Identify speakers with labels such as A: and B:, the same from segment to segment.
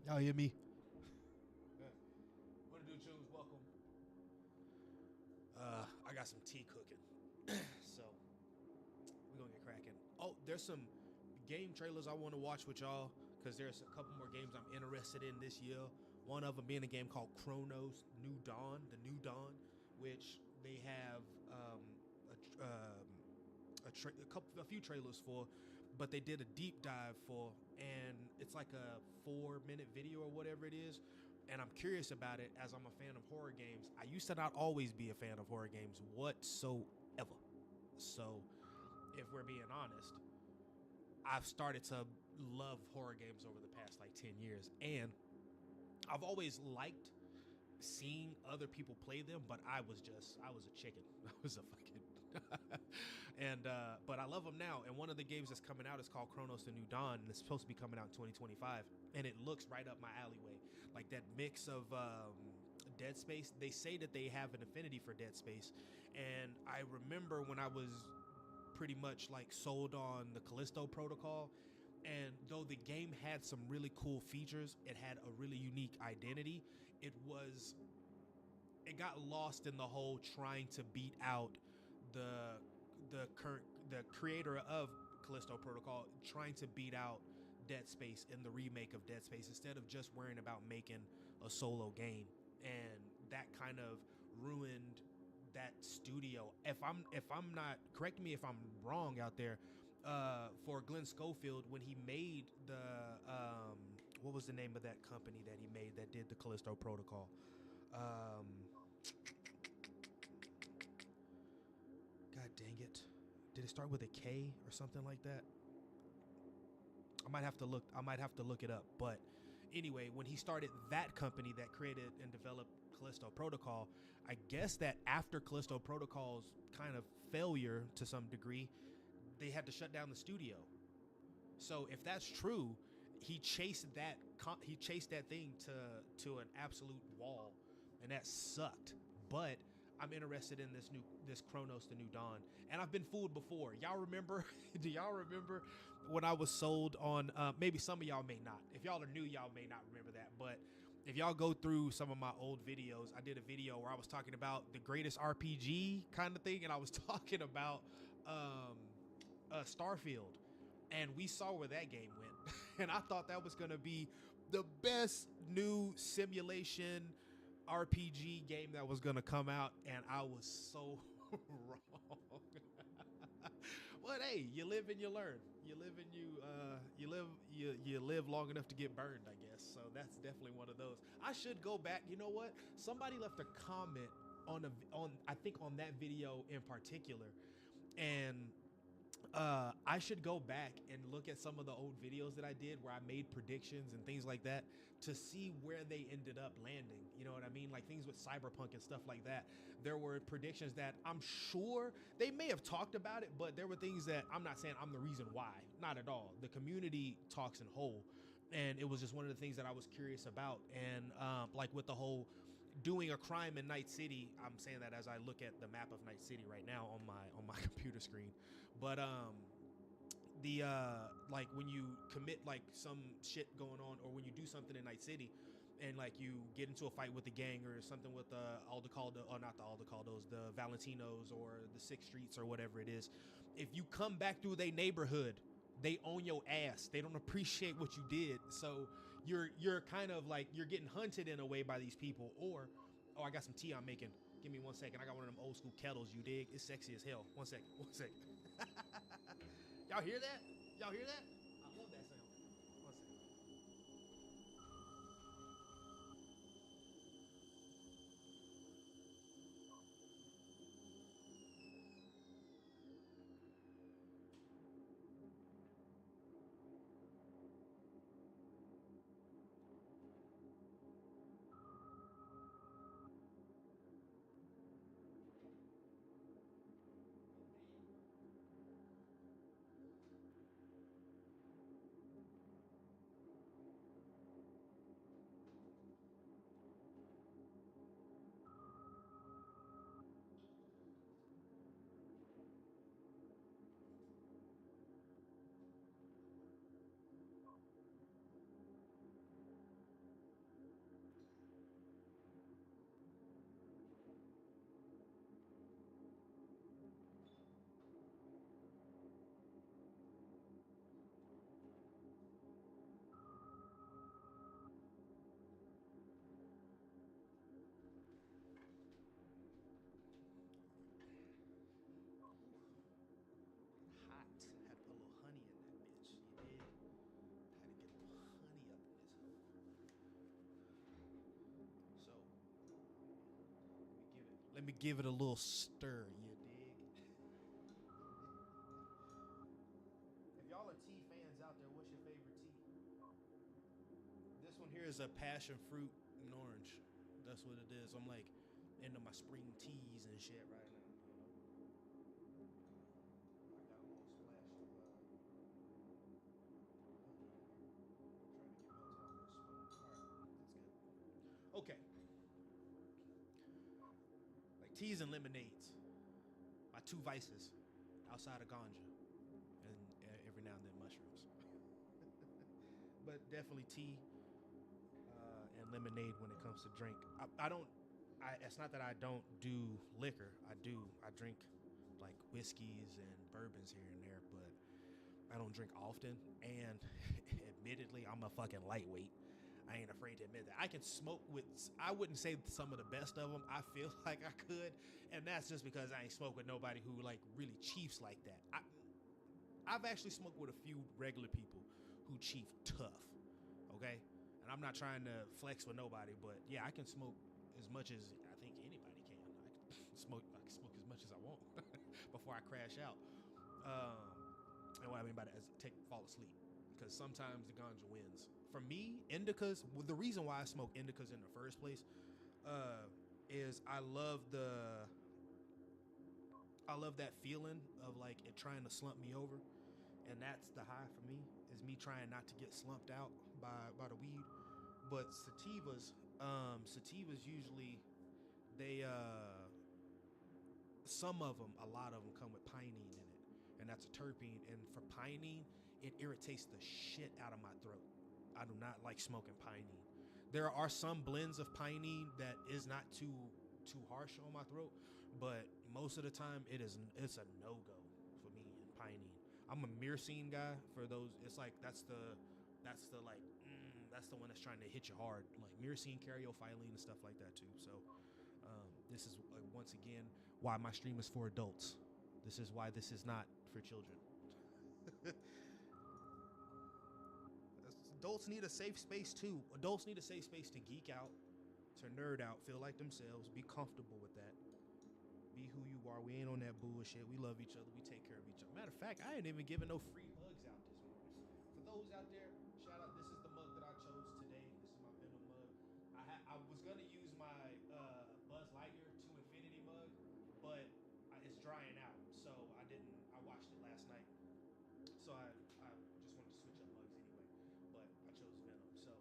A: Y'all hear me? What to do, Chooms? Welcome. I got some tea cooking, so we're gonna get cracking. Oh, there's some game trailers I want to watch with y'all because there's a couple more games I'm interested in this year. One of them being a game called Chronos New Dawn, the New Dawn, which they have a few trailers for, but they did a deep dive for, and it's like a 4 minute video or whatever it is. And I'm curious about it as I'm a fan of horror games. I used to not always be a fan of horror games whatsoever. So, if we're being honest, I've started to love horror games over the past like 10 years. And I've always liked seeing other people play them, but I was a chicken. I was a fucking and but I love them now. And one of the games that's coming out is called Chronos the New Dawn, and it's supposed to be coming out in 2025, and it looks right up my alleyway. Like that mix of Dead Space. They say that they have an affinity for Dead Space, and I remember when I was pretty much like sold on the Callisto Protocol. And though the game had some really cool features, it had a really unique identity. It got lost in the whole trying to beat out the the creator of Callisto Protocol, trying to beat out Dead Space in the remake of Dead Space instead of just worrying about making a solo game. And that kind of ruined that studio. If I'm not, correct me if I'm wrong out there, for Glenn Schofield when he made the what was the name of that company that he made that did the Callisto Protocol? Um, God dang it. Did it start with a K or something like that? I might have to look it up. But anyway, when he started that company that created and developed Callisto Protocol, I guess that after Callisto Protocol's kind of failure to some degree, they had to shut down the studio. So if that's true, he chased that thing to an absolute wall, and that sucked. But I'm interested in this Chronos the New Dawn, and I've been fooled before. Y'all remember? Do y'all remember when I was sold on? Maybe some of y'all may not. If y'all are new, y'all may not remember that. But if y'all go through some of my old videos, I did a video where I was talking about the greatest RPG kind of thing, and I was talking about Starfield, and we saw where that game went. And I thought that was going to be the best new simulation RPG game that was going to come out, and I was so wrong. But hey, you live and you learn. You live long enough to get burned, I guess. So that's definitely one of those. I should go back. You know what? Somebody left a comment on I think on that video in particular, and I should go back and look at some of the old videos that I did where I made predictions and things like that to see where they ended up landing. You know what I mean? Like things with Cyberpunk and stuff like that. There were predictions that I'm sure they may have talked about it, but there were things that I'm not saying I'm the reason why. Not at all. The community talks in whole. And it was just one of the things that I was curious about. And like with the whole doing a crime in Night City, I'm saying that as I look at the map of Night City right now on my computer screen. But the like when you commit like some shit going on, or when you do something in Night City and like you get into a fight with the gang or something with Aldecaldo, or not the Aldecaldos, the Valentinos or the Sixth Streets or whatever it is, if you come back through their neighborhood, they own your ass. They don't appreciate what you did. So you're kind of like you're getting hunted in a way by these people. Or oh, I got some tea I'm making. Give me 1 second. I got one of them old school kettles, you dig? It's sexy as hell. 1 second. 1 second. Y'all hear that? Y'all hear that? I love that sound. 1 second. Let me give it a little stir, you dig? If y'all are tea fans out there, what's your favorite tea? This one here is a passion fruit and orange. That's what it is. I'm like into my spring teas and shit right now. I got a little splash of trying to get melted off this spoon. All right, that's good. Okay. Like teas and lemonades. My two vices outside of ganja and every now and then mushrooms. But definitely tea and lemonade when it comes to drink. I don't. It's not that I don't do liquor. I do. I drink like whiskeys and bourbons here and there, but I don't drink often. And admittedly, I'm a fucking lightweight. I ain't afraid to admit that. I can smoke with, I wouldn't say some of the best of them. I feel like I could. And that's just because I ain't smoked with nobody who like really chiefs like that. I've actually smoked with a few regular people who chief tough. Okay? And I'm not trying to flex with nobody, but yeah, I can smoke as much as I think anybody can. I can smoke as much as I want before I crash out. And what I mean by that is fall asleep. Because sometimes the ganja wins. For me, indicas, the reason why I smoke indicas in the first place is I love that feeling of like it trying to slump me over. And that's the high for me, is me trying not to get slumped out by the weed. But sativas usually, they, some of them, a lot of them come with pinene in it. And that's a terpene. And for pinene, it irritates the shit out of my throat. I do not like smoking pinene. There are some blends of pinene that is not too harsh on my throat, but most of the time it's a no-go for me in pinene. I'm a myrcene guy for those. It's like that's the one that's trying to hit you hard, like myrcene, caryophyllene, and stuff like that too. So this is once again why my stream is for adults. This is why this is not for children. Adults need a safe space too. Adults need a safe space to geek out, to nerd out, feel like themselves, be comfortable with that. Be who you are. We ain't on that bullshit. We love each other. We take care of each other. Matter of fact, I ain't even giving no free hugs out this morning. For those out there, shout out. This is the mug that I chose today. This is my Venom mug. I was gonna use my Buzz Lightyear to Infinity mug, but it's drying out, so I didn't. I watched it last night, so I just wanted to switch up mugs anyway. But I chose Venom. So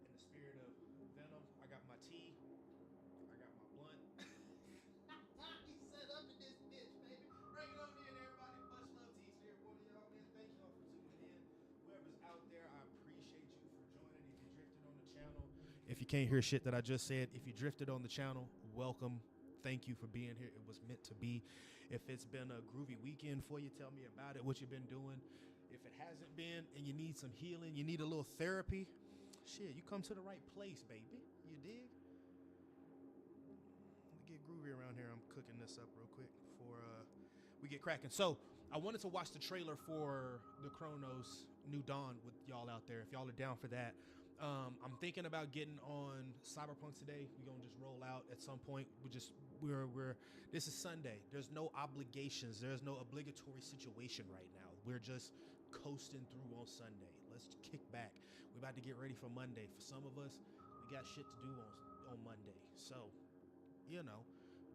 A: in the spirit of Venom, I got my tea. I got my blunt. He set up in this bitch, baby. Bring it on in, everybody. Much love to each and every one of y'all, man. Thank y'all for tuning in. Whoever's out there, I appreciate you for joining. If you drifted on the channel, if you can't hear shit that I just said, if you drifted on the channel, welcome. Thank you for being here. It was meant to be. If it's been a groovy weekend for you, tell me about it, what you've been doing. If it hasn't been and you need some healing, you need a little therapy, shit, you come to the right place, baby. You dig? Let me get groovy around here. I'm cooking this up real quick before we get cracking. So I wanted to watch the trailer for the Chronos New Dawn with y'all out there. If y'all are down for that. I'm thinking about getting on Cyberpunk today. We're gonna just roll out at some point. This is Sunday. There's no obligations. There's no obligatory situation right now. We're just coasting through on Sunday. Let's kick back. We're about to get ready for Monday. For some of us, we got shit to do on Monday. So, you know.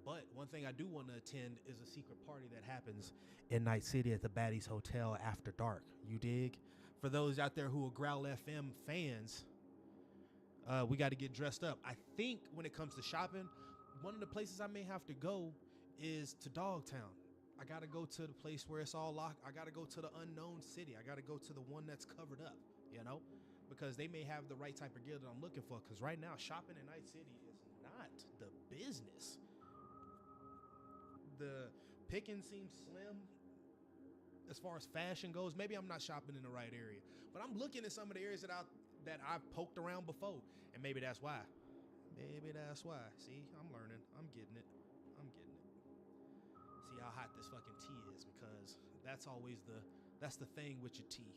A: But one thing I do want to attend is a secret party that happens in Night City at the Baddies Hotel after dark. You dig? For those out there who are Growl FM fans, we got to get dressed up. I think when it comes to shopping, one of the places I may have to go is to Dogtown. I got to go to the place where it's all locked. I got to go to the unknown city. I got to go to the one that's covered up, you know, because they may have the right type of gear that I'm looking for. Because right now, shopping in Night City is not the business. The picking seems slim as far as fashion goes. Maybe I'm not shopping in the right area, but I'm looking at some of the areas that I've poked around before, and maybe that's why. See, I'm learning. I'm getting it. See how hot this fucking tea is, because that's the thing with your tea.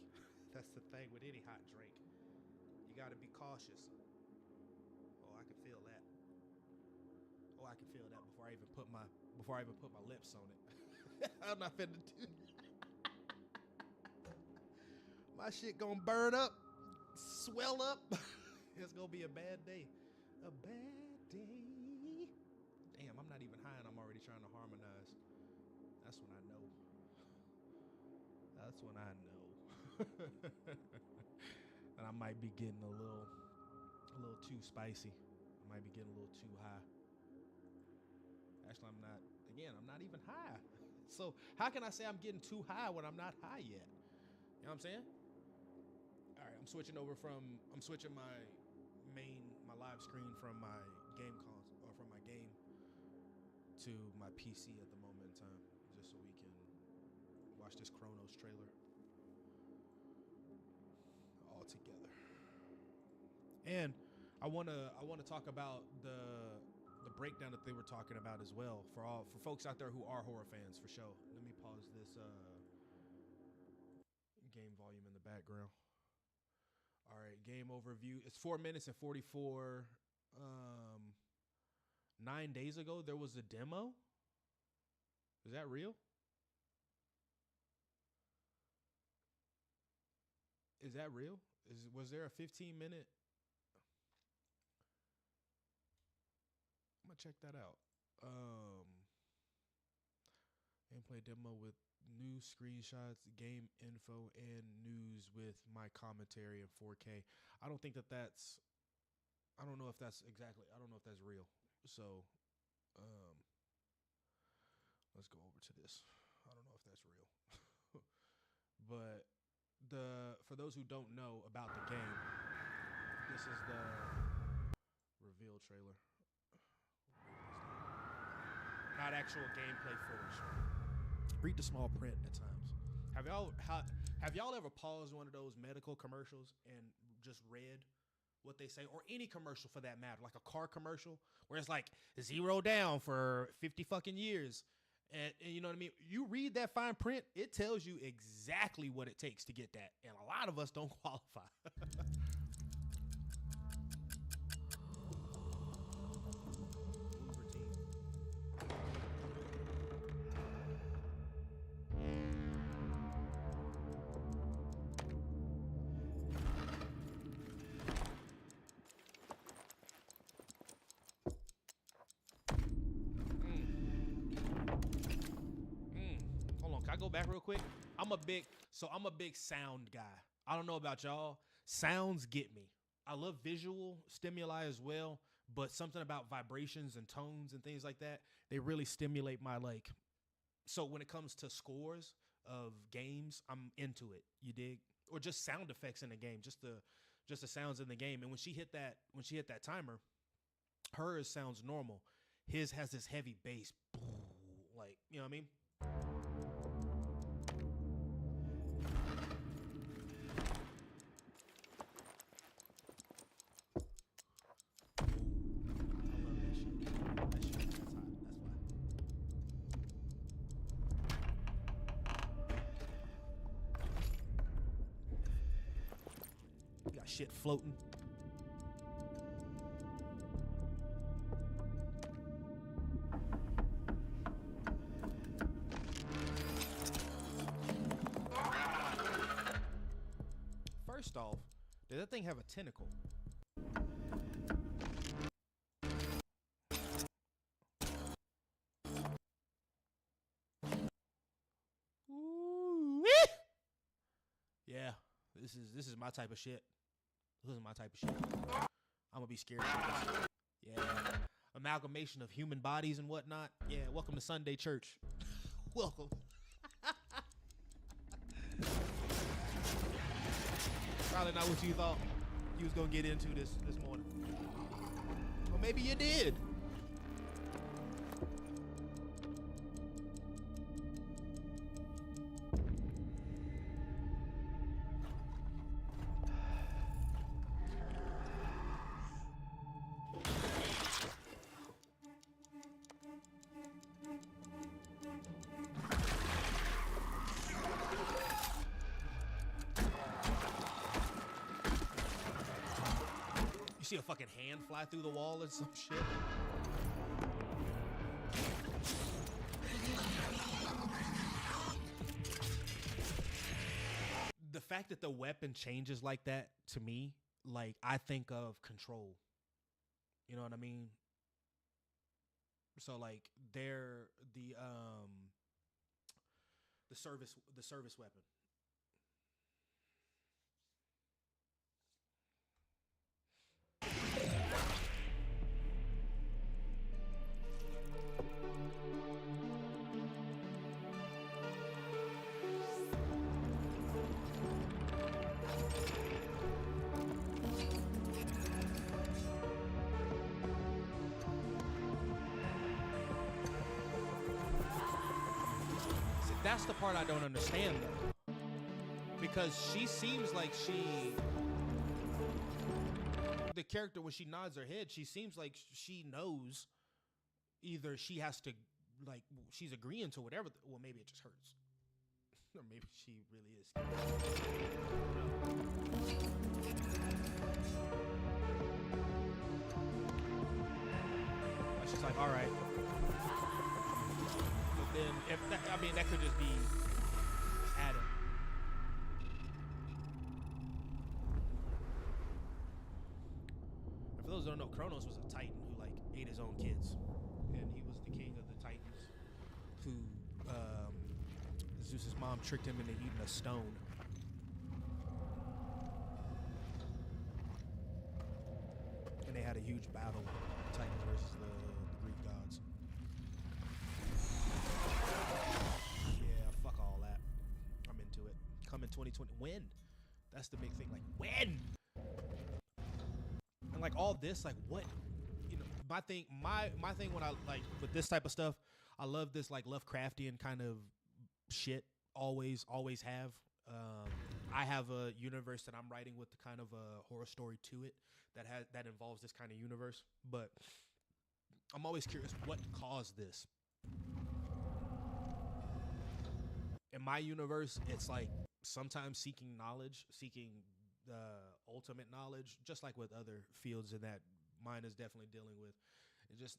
A: That's the thing with any hot drink. You got to be cautious. Oh, I can feel that. Oh, I I can feel that before I even put my lips on it. I'm not finna do. My shit gonna burn up, swell up. It's gonna be a bad day. A bad day. Damn, I'm not even high and I'm already trying to harmonize. That's when I know. That's when I know. And I might be getting a little too spicy. I might be getting a little too high. Actually, I'm not. Again, I'm not even high. So how can I say I'm getting too high when I'm not high yet? You know what I'm saying? All right, I'm switching my live screen from my game console or from my game to my PC at the moment in time, just so we can watch this Chronos trailer all together. And I wanna talk about the breakdown that they were talking about as well for folks out there who are horror fans for sure. Let me pause this game volume in the background. All right, game overview. It's 4 minutes and 44. 9 days ago there was a demo. Is that real? Is that real? Was there a 15-minute? I'm gonna check that out. Gameplay demo with new screenshots, game info, and news with my commentary in 4K. I don't think that's. I don't know if that's real. So, let's go over to this. I don't know if that's real, but for those who don't know about the game, this is the reveal trailer. Not actual gameplay footage. Read the small print at times. Have y'all ever paused one of those medical commercials and just read what they say, or any commercial for that matter, like a car commercial where it's like 0 down for 50 fucking years, and you know what I mean? You read that fine print, it tells you exactly what it takes to get that, and a lot of us don't qualify. I go back real quick. I'm a big sound guy. I don't know about y'all. Sounds get me. I love visual stimuli as well, but something about vibrations and tones and things like that, they really stimulate my like. So when it comes to scores of games, I'm into it. You dig? Or just sound effects in the game, just the sounds in the game. And when she hit that timer, hers sounds normal. His has this heavy bass, like, you know what I mean? Shit floating. First off, did that thing have a tentacle? Ooh. Yeah, this is my type of shit. This is my type of shit. I'm gonna be scared of this. Yeah. Amalgamation of human bodies and whatnot. Yeah, welcome to Sunday church. Welcome. Probably not what you thought you was gonna get into this morning. Or maybe you did. You see a fucking hand fly through the wall or some shit? fact that the weapon changes like that, to me, like, I think of Control. You know what I mean? So like they're the service weapon. That's the part I don't understand though, because she seems like the character, when she nods her head, she seems like she knows either she has to, like, she's agreeing to whatever. Well, maybe it just hurts, or maybe she really is. She's like, all right. Then if that, I mean, that could just be Adam. And for those who don't know, Kronos was a Titan who like ate his own kids, and he was the king of the Titans. Who Zeus's mom tricked him into eating a stone. And they had a huge battle, Titans versus the Greek gods. Yeah, fuck all that. I'm into it. Coming 2020. When? That's the big thing. Like, when? And like all this, like what? You know, my thing when I like with this type of stuff, I love this like Lovecraftian kind of shit. Always have. I have a universe that I'm writing with the kind of a horror story to it that involves this kind of universe. But I'm always curious what caused this. In my universe, it's like sometimes seeking knowledge, seeking the ultimate knowledge, just like with other fields in that mine is definitely dealing with. It just,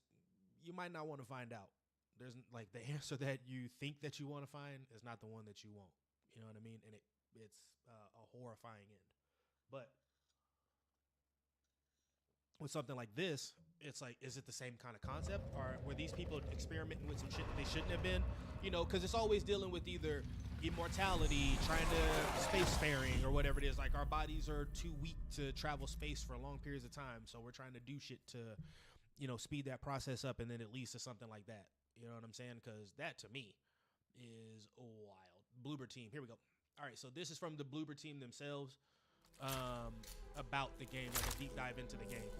A: you might not want to find out. There's like the answer that you think that you want to find is not the one that you want. You know what I mean? And it's a horrifying end. But with something like this, it's like, is it the same kind of concept? Or were these people experimenting with some shit that they shouldn't have been? You know, because it's always dealing with either immortality, trying to spacefaring, or whatever it is. Like, our bodies are too weak to travel space for long periods of time, so we're trying to do shit to, you know, speed that process up, and then it leads to something like that. You know what I'm saying? Because that, to me, is wild. Bloober team. Here we go. All right, so this is from the Bloober team themselves, about the game, like a deep dive into the game.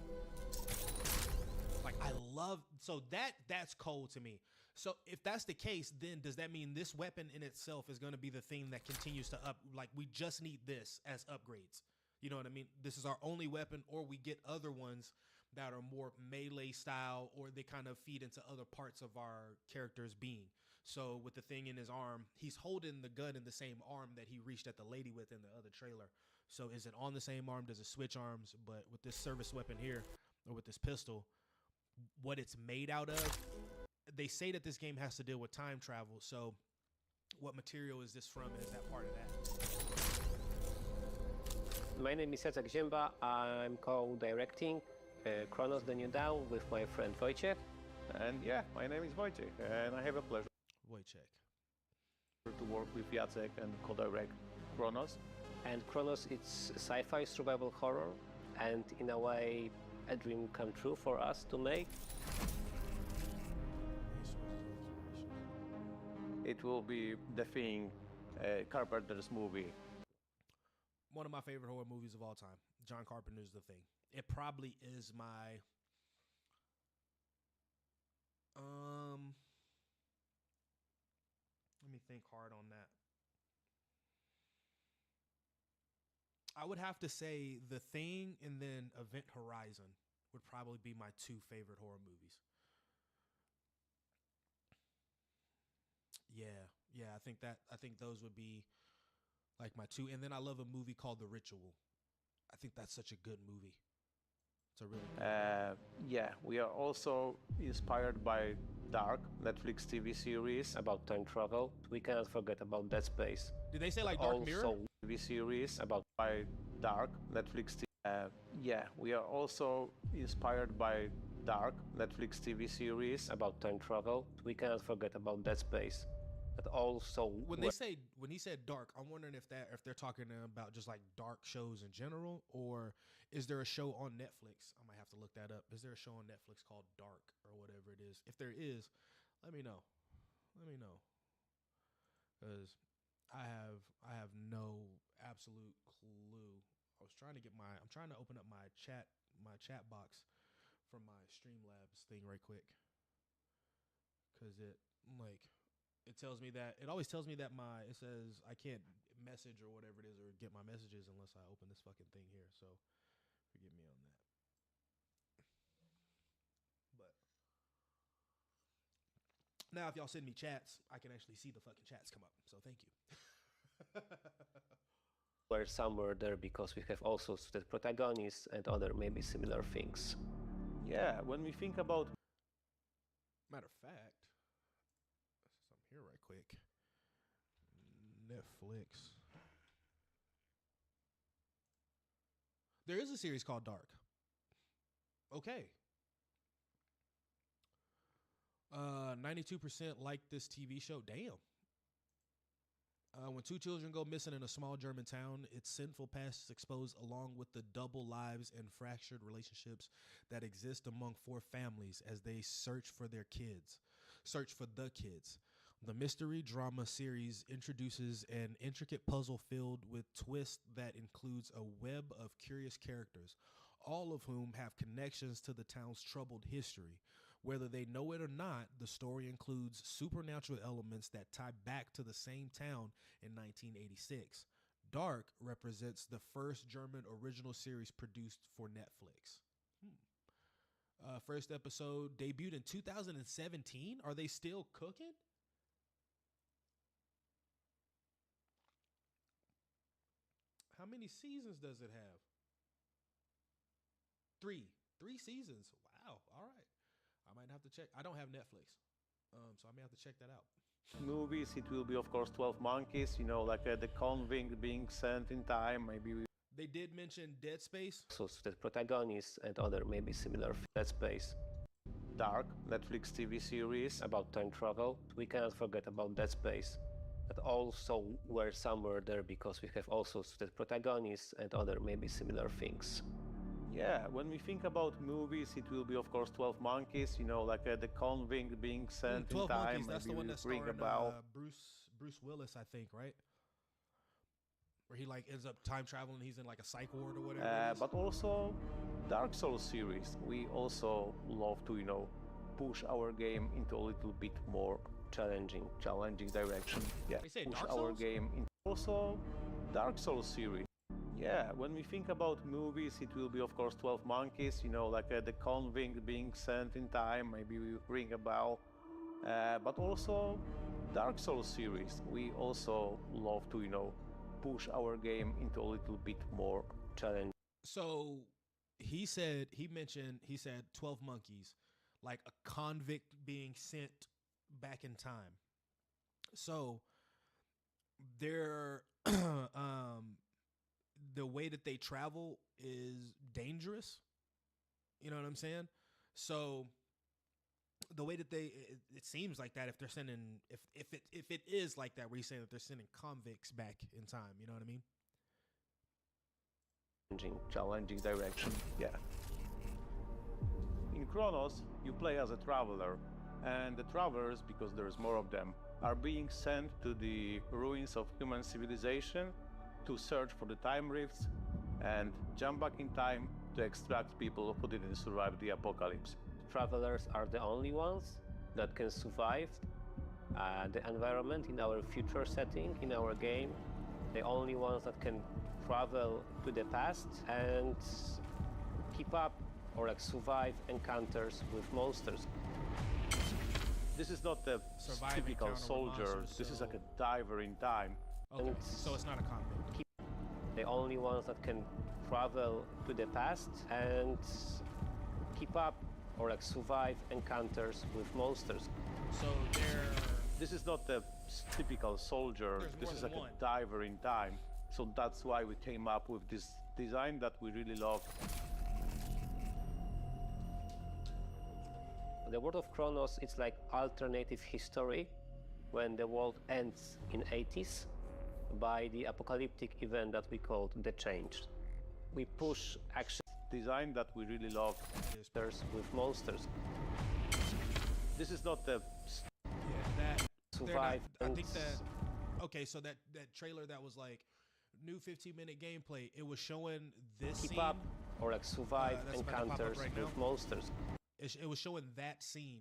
A: Like, I love, so that's cold to me. So if that's the case, then does that mean this weapon in itself is going to be the thing that continues to up, like, we just need this as upgrades? You know what I mean? This is our only weapon, or we get other ones that are more melee style, or they kind of feed into other parts of our character's being. So with the thing in his arm, he's holding the gun in the same arm that he reached at the lady with in the other trailer. So is it on the same arm? Does it switch arms? But with this service weapon here, or with this pistol, what it's made out of, they say that this game has to deal with time travel. So what material is this from, and is that part of that?
B: My name is Jacek Ziemba. I'm co-directing Kronos the New Dawn with my friend Wojciech.
C: And yeah, my name is Wojciech, and I have a pleasure to work with Jacek and co-direct Kronos.
B: And Kronos, it's sci-fi survival horror, and in a way, a dream come true for us to make.
C: It will be The Thing, Carpenter's movie.
A: One of my favorite horror movies of all time. John Carpenter's The Thing. It probably is my let me think hard on that. I would have to say The Thing and then Event Horizon would probably be my two favorite horror movies. Yeah, I think those would be like my two. And then I love a movie called The Ritual. I think that's such a good movie. It's a really good
C: yeah, we are also inspired by Dark, Netflix TV series
B: about time travel. We cannot forget about Dead Space.
A: Did they say like Dark Mirror?
C: Also TV series
B: about
C: by Dark, Netflix. Yeah, we are also inspired by Dark, Netflix TV series.
B: about time travel. We cannot forget about Dead Space. That also
A: When he said dark, I'm wondering if they're talking about just like dark shows in general, or is there a show on Netflix? I might have to look that up. Is there a show on Netflix called Dark or whatever it is? If there is, let me know. Let me know, because I have no absolute clue. I'm trying to open up my chat box from my Streamlabs thing right quick, because it tells me that it always tells me that it says I can't message or whatever it is or get my messages unless I open this fucking thing here. So forgive me on that. But now if y'all send me chats, I can actually see the fucking chats come up. So thank you.
B: were somewhere there because we have also the protagonists and other maybe similar things.
C: Yeah, when we think about
A: Matter of fact, since I'm here right quick, Netflix. There is a series called Dark. Okay. 92% like this TV show. Damn. When two children go missing in a small German town, its sinful past is exposed along with the double lives and fractured relationships that exist among four families as they search for the kids. The mystery drama series introduces an intricate puzzle filled with twists that includes a web of curious characters, all of whom have connections to the town's troubled history. Whether they know it or not, the story includes supernatural elements that tie back to the same town in 1986. Dark represents the first German original series produced for Netflix. First episode debuted in 2017. Are they still cooking? How many seasons does it have? Three seasons. Wow. All right. I might have to check. I don't have Netflix, so I may have to check that out.
C: movies, it will be, of course, 12 Monkeys, like the convict being sent in time, maybe.
A: They did mention Dead Space.
B: So the protagonists and other maybe similar Dead Space.
C: Dark, Netflix TV series.
B: About time travel. We cannot forget about Dead Space. That also were somewhere there because we have also the protagonists and other maybe similar things.
C: Yeah, when we think about movies, it will be, of course, 12 Monkeys, the convict being sent in
A: 12
C: time.
A: Monkeys, that's the
C: maybe
A: one
C: we
A: that's
C: ring
A: starring
C: a bell.
A: Bruce Willis, I think, right? Where he ends up time traveling, he's in like a psych ward or whatever it is.
C: But also Dark Souls series. We also love to, push our game into a little bit more
B: Challenging.
C: direction. Yeah,
A: They say
C: push
A: Dark
C: our
A: Souls?
C: game into also Dark Souls series. Yeah, when we think about movies, it will be, of course, 12 Monkeys, the convict being sent in time, maybe we ring a bell. But also Dark Souls series. We also love to, push our game into a little bit more
B: Challenge.
A: So he said 12 Monkeys, like a convict being sent back in time. So they're the way that they travel is dangerous. You know what I'm saying? So the way that it seems like that, if they're sending, if it is like that, where he's saying that they're sending convicts back in time, you know what I mean?
C: challenging direction. Yeah. In Chronos, you play as a traveler, and the travelers, because there's more of them, are being sent to the ruins of human civilization to search for the time rifts and jump back in time to extract people who didn't survive the apocalypse.
B: Travelers are the only ones that can survive the environment in our future setting, in our game. The only ones that can travel to the past and keep up or survive encounters with monsters.
C: This is not a
A: Survive
C: typical
A: encounter with
C: soldier.
A: monsters,
C: This is
A: so-
C: like a diver in time.
A: Okay, so it's not a convict.
B: The only ones that can travel to the past and keep up or survive encounters with monsters.
A: So they're
C: This is not a typical soldier.
A: There's
C: This
A: more
C: is
A: than
C: like
A: one.
C: a diver in time. So that's why we came up with this design that we really love.
B: The world of Chronos is like alternative history when the world ends in 80s by the apocalyptic event that we called the Change. We push action
C: Design that we really love.
B: with monsters.
C: This is not the
A: that
B: Survive
A: I
B: and
A: think that okay, so that trailer that was like new 15-minute gameplay, it was showing this
B: keep
A: scene.
B: up or like survive
A: that's about to pop up
B: encounters
A: right
B: with
A: now.
B: monsters.
A: It was showing that scene,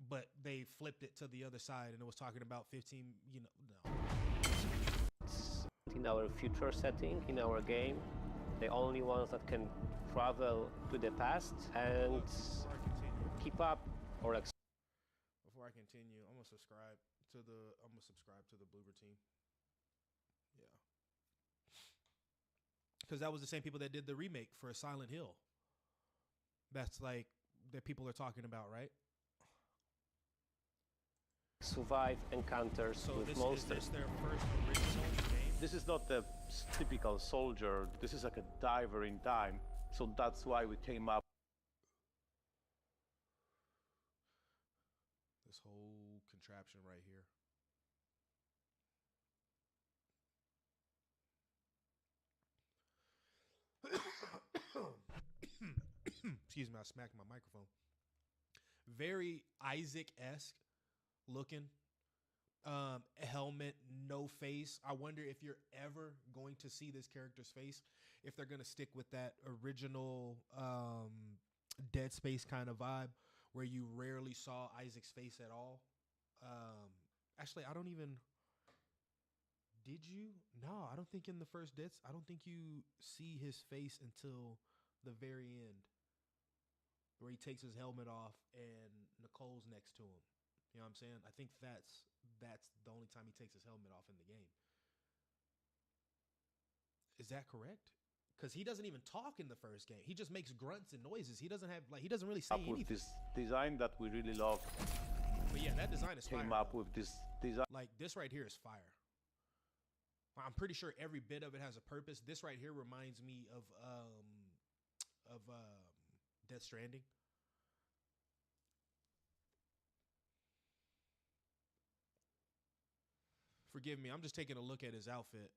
A: but they flipped it to the other side and it was talking about 15, you know, no.
B: In our future setting, in our game, the only ones that can travel to the past and
A: Before I continue,
B: keep up or like
A: I'm gonna subscribe to the Bloober team. Yeah. Because that was the same people that did the remake for Silent Hill. That's like that people are talking about, right?
B: survive encounters
A: So
B: with
A: this
B: monsters.
A: is this their first original game?
C: This is not the typical soldier. This is like a diver in time. So that's why we came up.
A: This whole contraption right here. Excuse me, I smacked my microphone. Very Isaac-esque looking. Helmet, no face. I wonder if you're ever going to see this character's face, if they're going to stick with that original Dead Space kind of vibe where you rarely saw Isaac's face at all. Actually, I don't even... Did you? No, I don't think in the first Dead... I don't think you see his face until the very end, where he takes his helmet off and Nicole's next to him. You know what I'm saying? I think that's the only time he takes his helmet off in the game. Is that correct? Because he doesn't even talk in the first game. He just makes grunts and noises. He doesn't have he doesn't really say
C: Up with
A: anything.
C: this design that we really love.
A: But yeah, that design is fire.
C: Came up
A: though.
C: with this design.
A: Like this right here is fire. I'm pretty sure every bit of it has a purpose. This right here reminds me of Death Stranding. Forgive me, I'm just taking a look at his outfit.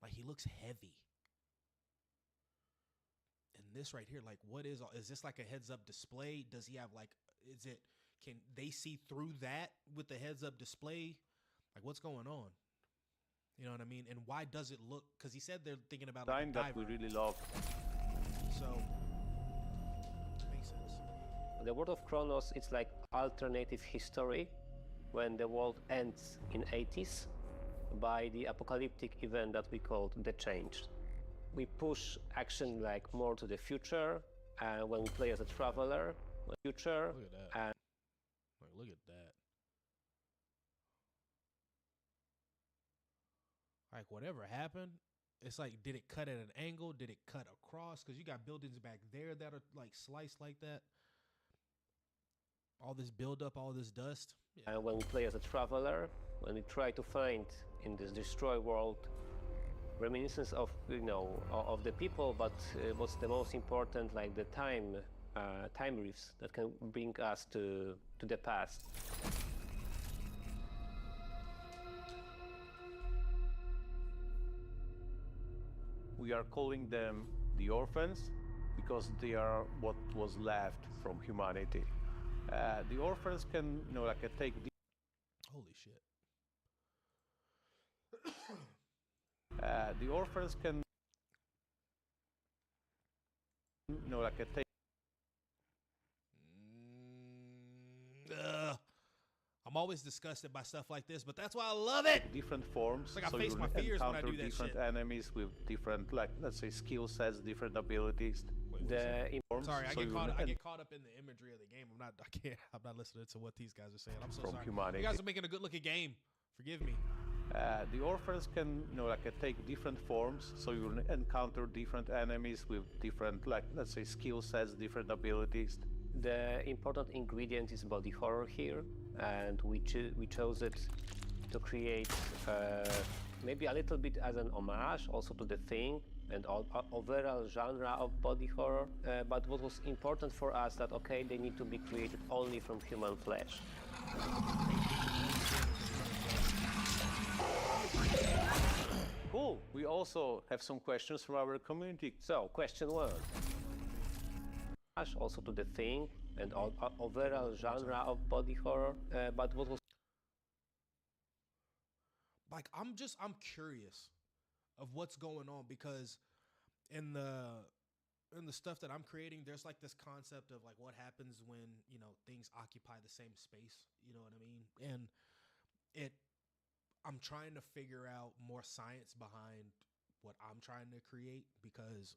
A: Like he looks heavy. And this right here, like what is this like a heads up display? Does he have like, can they see through that with the heads up display? Like what's going on? You know what I mean? And why does it look, because he said they're thinking about like a
C: Design that
A: diver.
C: we really love.
A: So, makes sense.
B: The world of Chronos is like alternative history when the world ends in 80s by the apocalyptic event that we called the Change. We push action like more to the future, and when we play as a traveler, future,
A: Look at that.
B: and
A: Like, look at that. Like, whatever happened, it's like, did it cut at an angle? Did it cut across? Because you got buildings back there that are like sliced like that. All this buildup, all this dust. Yeah.
B: and when we play as a traveler, when we try to find in this destroyed world reminiscence of of the people, but what's the most important, like the time reefs that can bring us to the past.
C: We are calling them the orphans because they are what was left from humanity. The orphans can, take
A: Holy shit.
C: the orphans can, take
A: I'm always disgusted by stuff like this, but that's why I love it.
C: different forms.
A: Like I
C: so
A: face
C: you
A: my fears when I
C: encounter
A: do that
C: different
A: shit.
C: enemies with different, let's say, skill sets, different abilities. Forms,
A: Sorry, I
C: so
A: get
C: you
A: caught. I
C: en-
A: get caught up in the imagery of the game. I'm not listening to what these guys are saying. I'm so
C: From
A: sorry.
C: humanity.
A: You guys are making a good-looking game. Forgive me.
C: The orphans can, take different forms, so you encounter different enemies with different, let's say, skill sets, different abilities.
B: The important ingredient is body horror here, and we chose it to create maybe a little bit as an homage also to The Thing and overall genre of body horror. But what was important for us that, okay, they need to be created only from human flesh.
C: Cool. We also have some questions from our community.
B: So, question 1. Also to The Thing and overall genre of body horror. But what was
A: Like, I'm curious of what's going on, because in the stuff that I'm creating, there's like this concept of like what happens when, you know, things occupy the same space, you know what I mean? And I'm trying to figure out more science behind what I'm trying to create, because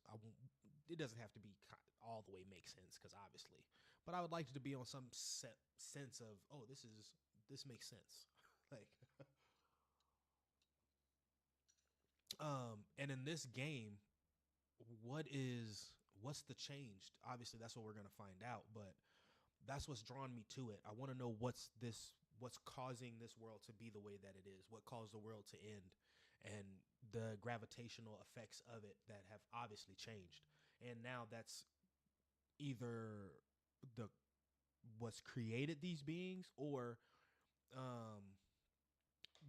A: it doesn't have to be all the way make sense, because obviously, but I would like it to be on some sense of, oh, this makes sense. Like, and in this game, what's the change? Obviously, that's what we're gonna find out, but that's what's drawn me to it. I want to know what's causing this world to be the way that it is, what caused the world to end, and the gravitational effects of it that have obviously changed. And now that's either what's created these beings, or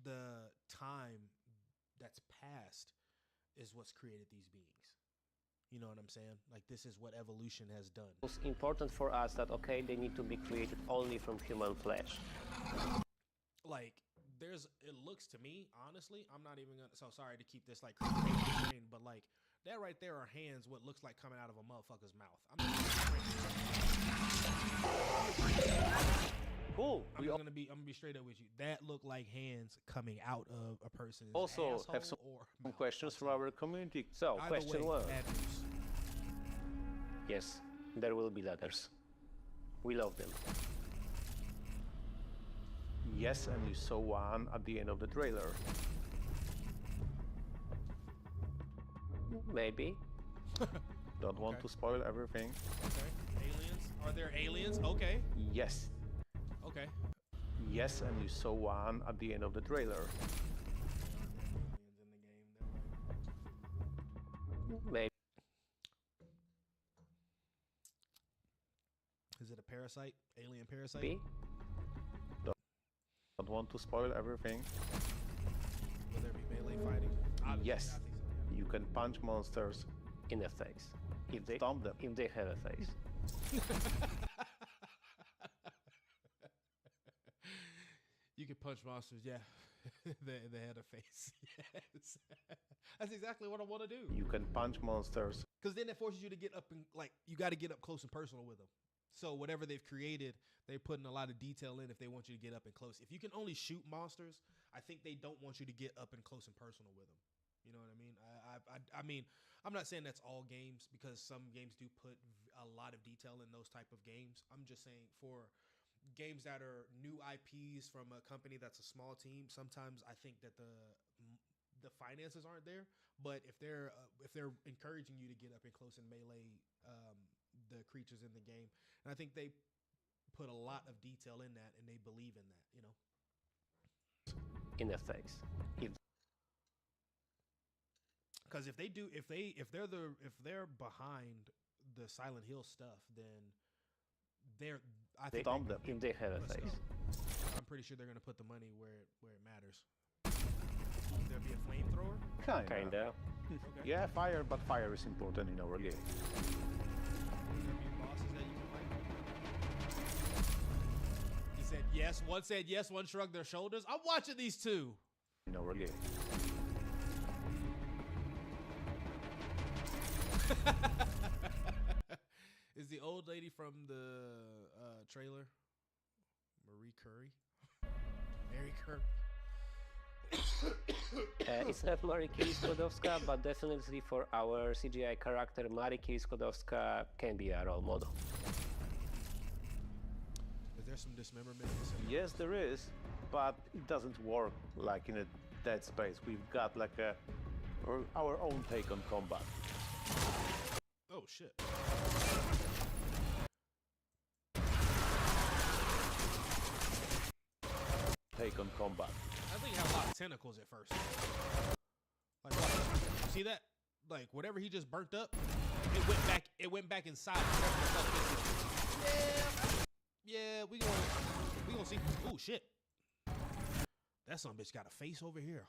A: the time that's passed is what's created these beings. You know what I'm saying? Like, this is what evolution has done.
B: It's important for us that, okay, they need to be created only from human flesh.
A: Like, it looks to me, honestly, I'm not even gonna, so sorry to keep this like crazy, but like that right there are hands, what looks like coming out of a motherfucker's mouth.
C: Cool.
A: I'm gonna be straight up with you. That look like hands coming out of a person's
C: Also
A: asshole
C: have some
A: or
C: questions from our community.
B: So,
A: Either
B: question
A: way,
B: 1.
A: bad news.
B: Yes, there will be letters. We love them.
C: Yes, and you saw one at the end of the trailer.
B: Maybe.
C: Don't want to spoil everything.
A: Okay. Aliens? Are there aliens? Okay.
C: Yes.
A: Okay.
C: Yes, and you saw one at the end of the trailer.
A: Aliens in the game.
B: Maybe.
A: Is it a parasite? Alien parasite?
B: Maybe.
C: Don't want to spoil everything.
A: Will there be melee fighting? Obviously,
C: Yes.
A: I think so,
C: You can punch monsters.
B: In the face. If they
C: Stomp them.
B: If they have a face.
A: yeah. You can punch monsters, yeah. they had a face. Yes. That's exactly what I want to do.
C: You can punch monsters.
A: Because then it forces you to get up and, like, you got to get up close and personal with them. So whatever they've created, they're putting a lot of detail in if they want you to get up and close. If you can only shoot monsters, I think they don't want you to get up and close and personal with them. You know what I mean? I mean, I'm not saying that's all games, because some games do put a lot of detail in those type of games. I'm just saying for games that are new IPs from a company that's a small team, sometimes I think that the finances aren't there. But if they're encouraging you to get up and close and melee the creatures in the game, and I think they put a lot of detail in that, and they believe in that, you know.
B: In the face.
A: Because if they're behind the Silent Hill stuff, then I think
C: Stomp them.
B: If they have a
A: let's
B: face.
A: go. I'm pretty sure they're gonna put the money where it matters. Will there be a flamethrower?
B: Kinda.
A: Okay.
C: Yeah, fire, but fire is important in our game.
A: Will there be bosses that you can fight? He said yes. One said yes. One shrugged their shoulders. I'm watching these two.
C: In our game.
A: Is the old lady from the trailer Marie Curry? Mary Curry.
B: It's not Mariki Skłodowska, but definitely for our CGI character, Mariki Skłodowska can be a role model.
A: Is there some dismemberment in this?
C: Yes, there is, but it doesn't work like in a Dead Space. We've got like our own take on combat.
A: Oh shit.
C: Take on combat.
A: That thing had a lot of tentacles at first. Like, what? See that? Like, whatever he just burnt up, it went back. It went back inside. Yeah. We gonna see. Oh shit! That son bitch got a face over here.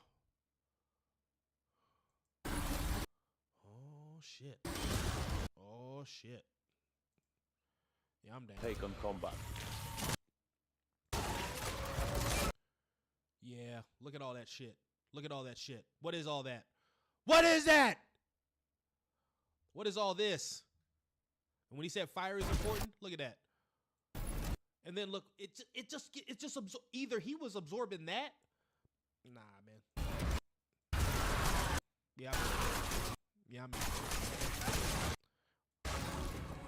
A: Oh shit! Oh shit! Yeah, I'm down.
C: Take on combat.
A: Yeah, look at all that shit. Look at all that shit. What is all that? What is that? What is all this? And when he said fire is important, look at that. And then look, it just either he was absorbing that. Nah, man. Yeah, I mean.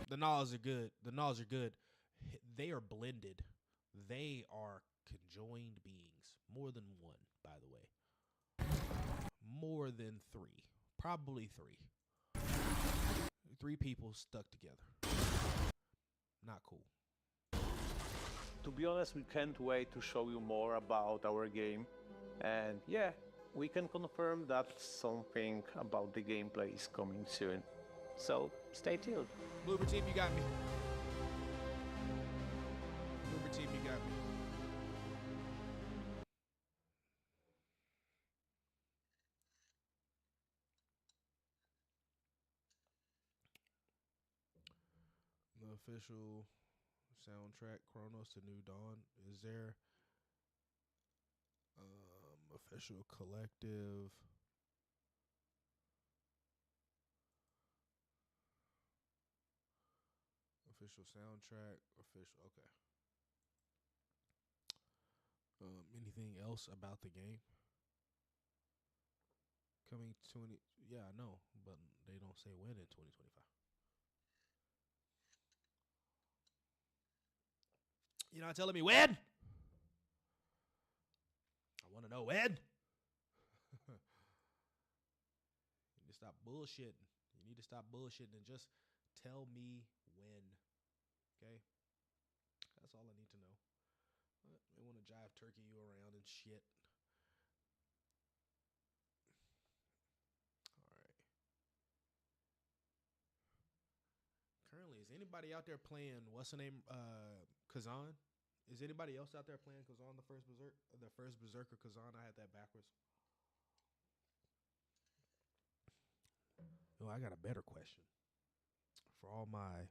A: The knowledge are good. The knowledge are good. They are blended. They are conjoined beings. More than one, by the way. More than three. Probably three. 3 people stuck together. Not cool.
C: To be honest, we can't wait to show you more about our game. And yeah, we can confirm that something about the gameplay is coming soon. So stay tuned.
A: Bloober team, you got me. Bloober team, you got me. The official soundtrack Chronos to New Dawn. Is there official collective? Official soundtrack, official, okay. Anything else about the game? Coming 20, yeah, I know, but they don't say when in 2025. You're not telling me when? I want to know when. You need to stop bullshitting. You need to stop bullshitting and just tell me when. Okay? That's all I need to know. They want to jive turkey you around and shit. All right. Currently, is anybody out there playing, what's the name, Kazan? Is anybody else out there playing Kazan, the first Berserker Kazan? I had that backwards. Oh, I got a better question for all my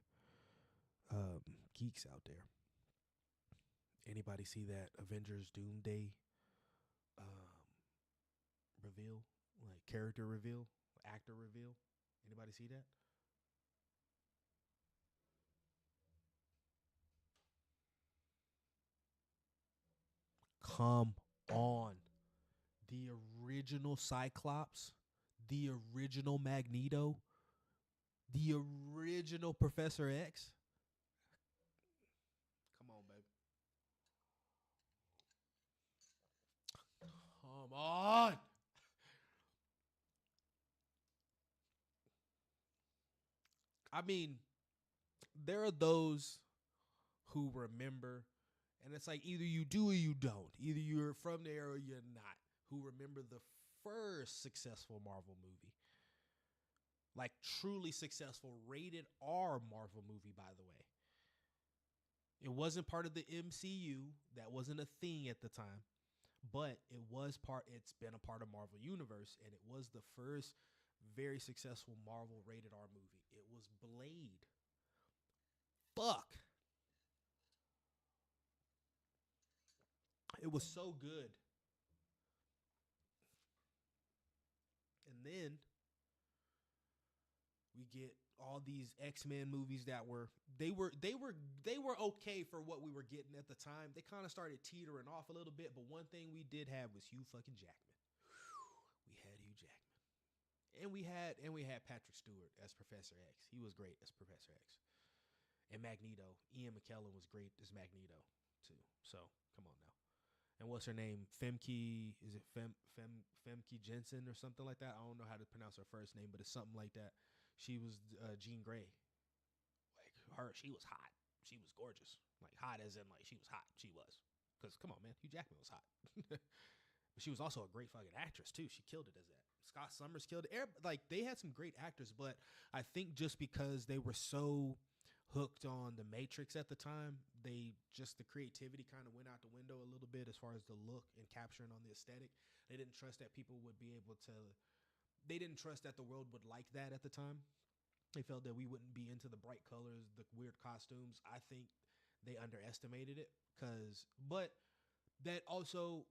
A: geeks out there. Anybody see that Avengers Doomsday reveal, like character reveal, actor reveal? Anybody see that? Come on. The original Cyclops, the original Magneto, the original Professor X. Come on, baby. Come on. I mean, there are those who remember, and it's like either you do or you don't. Either you're from there or you're not, who remember the first successful Marvel movie. Like truly successful, rated R Marvel movie, by the way. It wasn't part of the MCU. That wasn't a thing at the time. But it's been a part of Marvel Universe, and it was the first very successful Marvel rated R movie. It was Blade. Fuck. It was so good. And then we get all these X-Men movies that were okay for what we were getting at the time. They kind of started teetering off a little bit, but one thing we did have was Hugh fucking Jackman. We had Hugh Jackman. And we had Patrick Stewart as Professor X. He was great as Professor X. And Magneto, Ian McKellen was great as Magneto too. So, come on now. And what's her name? Femke, is it Femke Jensen or something like that? I don't know how to pronounce her first name, but it's something like that. She was Jean Grey. Like her, she was hot. She was gorgeous. Like hot as in like she was hot. She was. Because come on, man, Hugh Jackman was hot. But she was also a great fucking actress too. She killed it as that. Scott Summers killed it. Like they had some great actors, but I think just because they were so hooked on the Matrix at the time, the creativity kind of went out the window a little bit as far as the look and capturing on the aesthetic. They didn't trust that people would be able to. They didn't trust that the world would like that at the time. They felt that we wouldn't be into the bright colors, the weird costumes. I think they underestimated it but that also,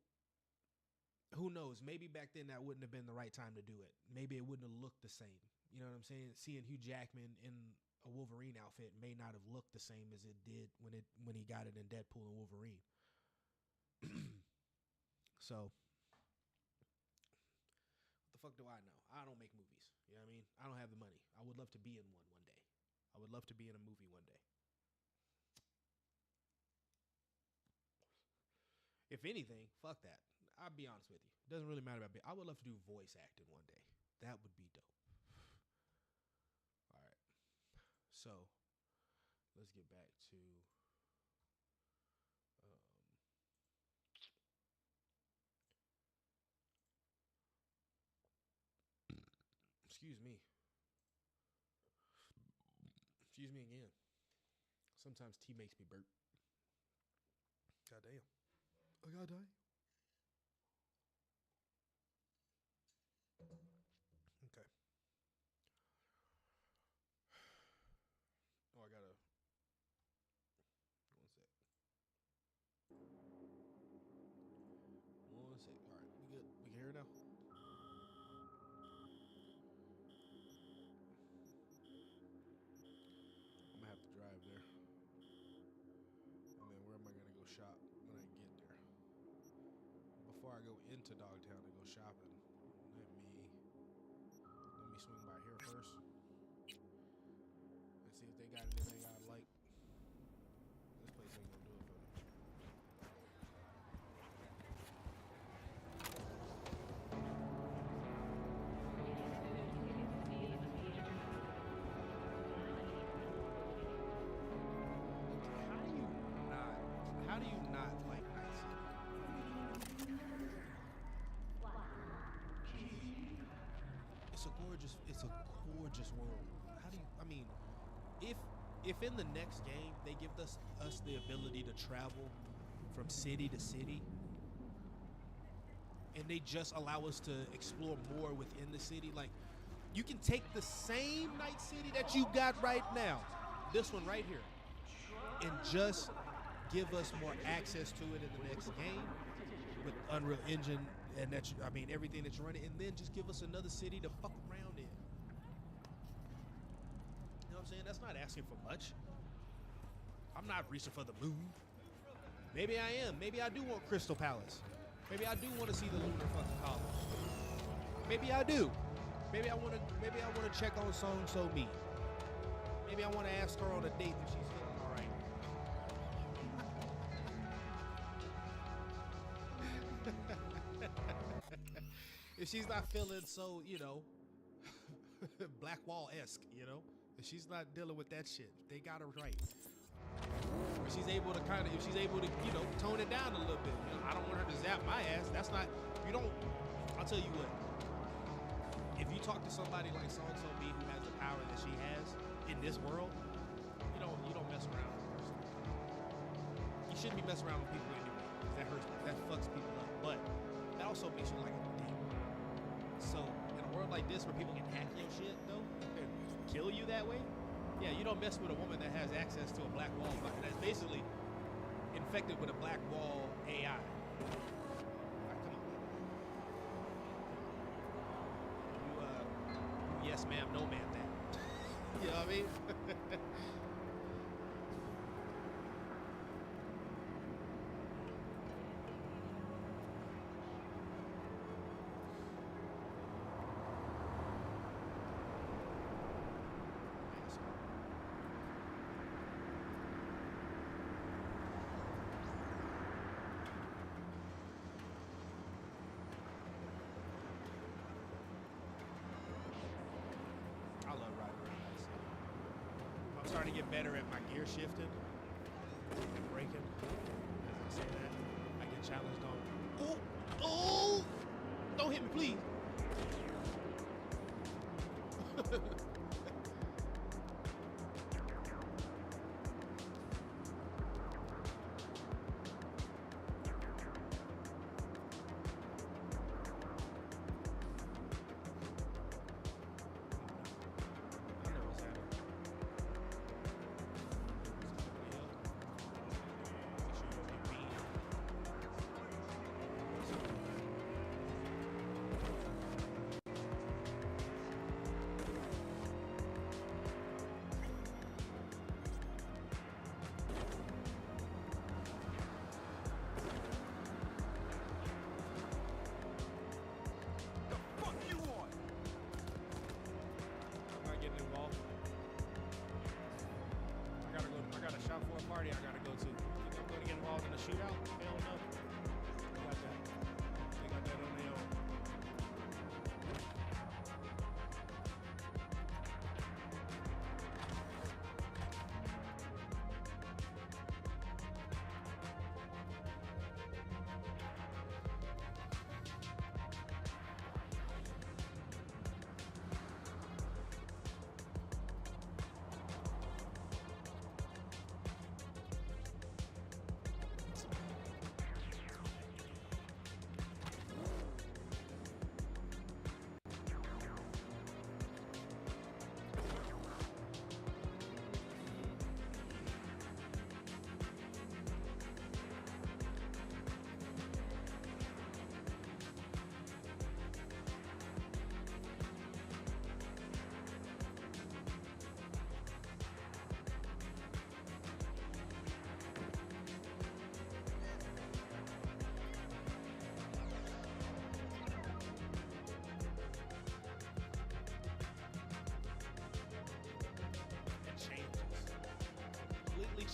A: who knows? Maybe back then that wouldn't have been the right time to do it. Maybe it wouldn't have looked the same. You know what I'm saying? Seeing Hugh Jackman in a Wolverine outfit may not have looked the same as it did when he got it in Deadpool and Wolverine. So, what the fuck do I know? I don't make movies. You know what I mean? I don't have the money. I would love to be in one day. I would love to be in a movie one day. If anything, fuck that. I'll be honest with you. It doesn't really matter about me. I would love to do voice acting one day. That would be dope. All right. So, let's get back to excuse me. Excuse me again. Sometimes tea makes me burp. God damn. I gotta die. Okay. Oh, I gotta. One sec. One sec. All right, we good. We can hear it now. I'm gonna have to drive there. And then where am I gonna go shop when I get there? Before I go into Dogtown and go shopping, let me swing by here first and see if they got anything I like. This place ain't gonna do it for me. How do you not like Night City? It's a gorgeous world. How do you, I mean, if in the next game they give us the ability to travel from city to city, and they just allow us to explore more within the city, like you can take the same Night City that you got right now, this one right here, and just give us more access to it in the next game with Unreal Engine and everything that you're running, and then just give us another city to fuck around in. You know what I'm saying? That's not asking for much. I'm not reaching for the moon. Maybe I am. Maybe I do want Crystal Palace. Maybe I do want to see the Lunar fucking Column. Maybe I do. Maybe I want to check on So and So Me. Maybe I want to ask her on a date if she's feeling all right. If she's not feeling so, Black Wall-esque, if she's not dealing with that shit, they got her right. If she's able to tone it down a little bit. I don't want her to zap my ass. That's not, I'll tell you what. If you talk to somebody like so-and-so me who has the power that she has in this world, you don't mess around with a person. You shouldn't be messing around with people anyway, because that hurts, that fucks people up. But that also makes you like a dick. So in a world like this where people can hack your shit though and kill you that way, yeah, you don't mess with a woman that has access to a black wall button that's basically infected with a black wall AI. All right, come on. You yes ma'am, no ma'am that. You know what I mean? I love riding around Night City. I'm starting to get better at my gear shifting and braking. As I say that, I get challenged on. Oh! Don't hit me, please. Party I gotta go to. Think I'm gonna get involved in a shootout? Hell no. They got that. They got that on their own.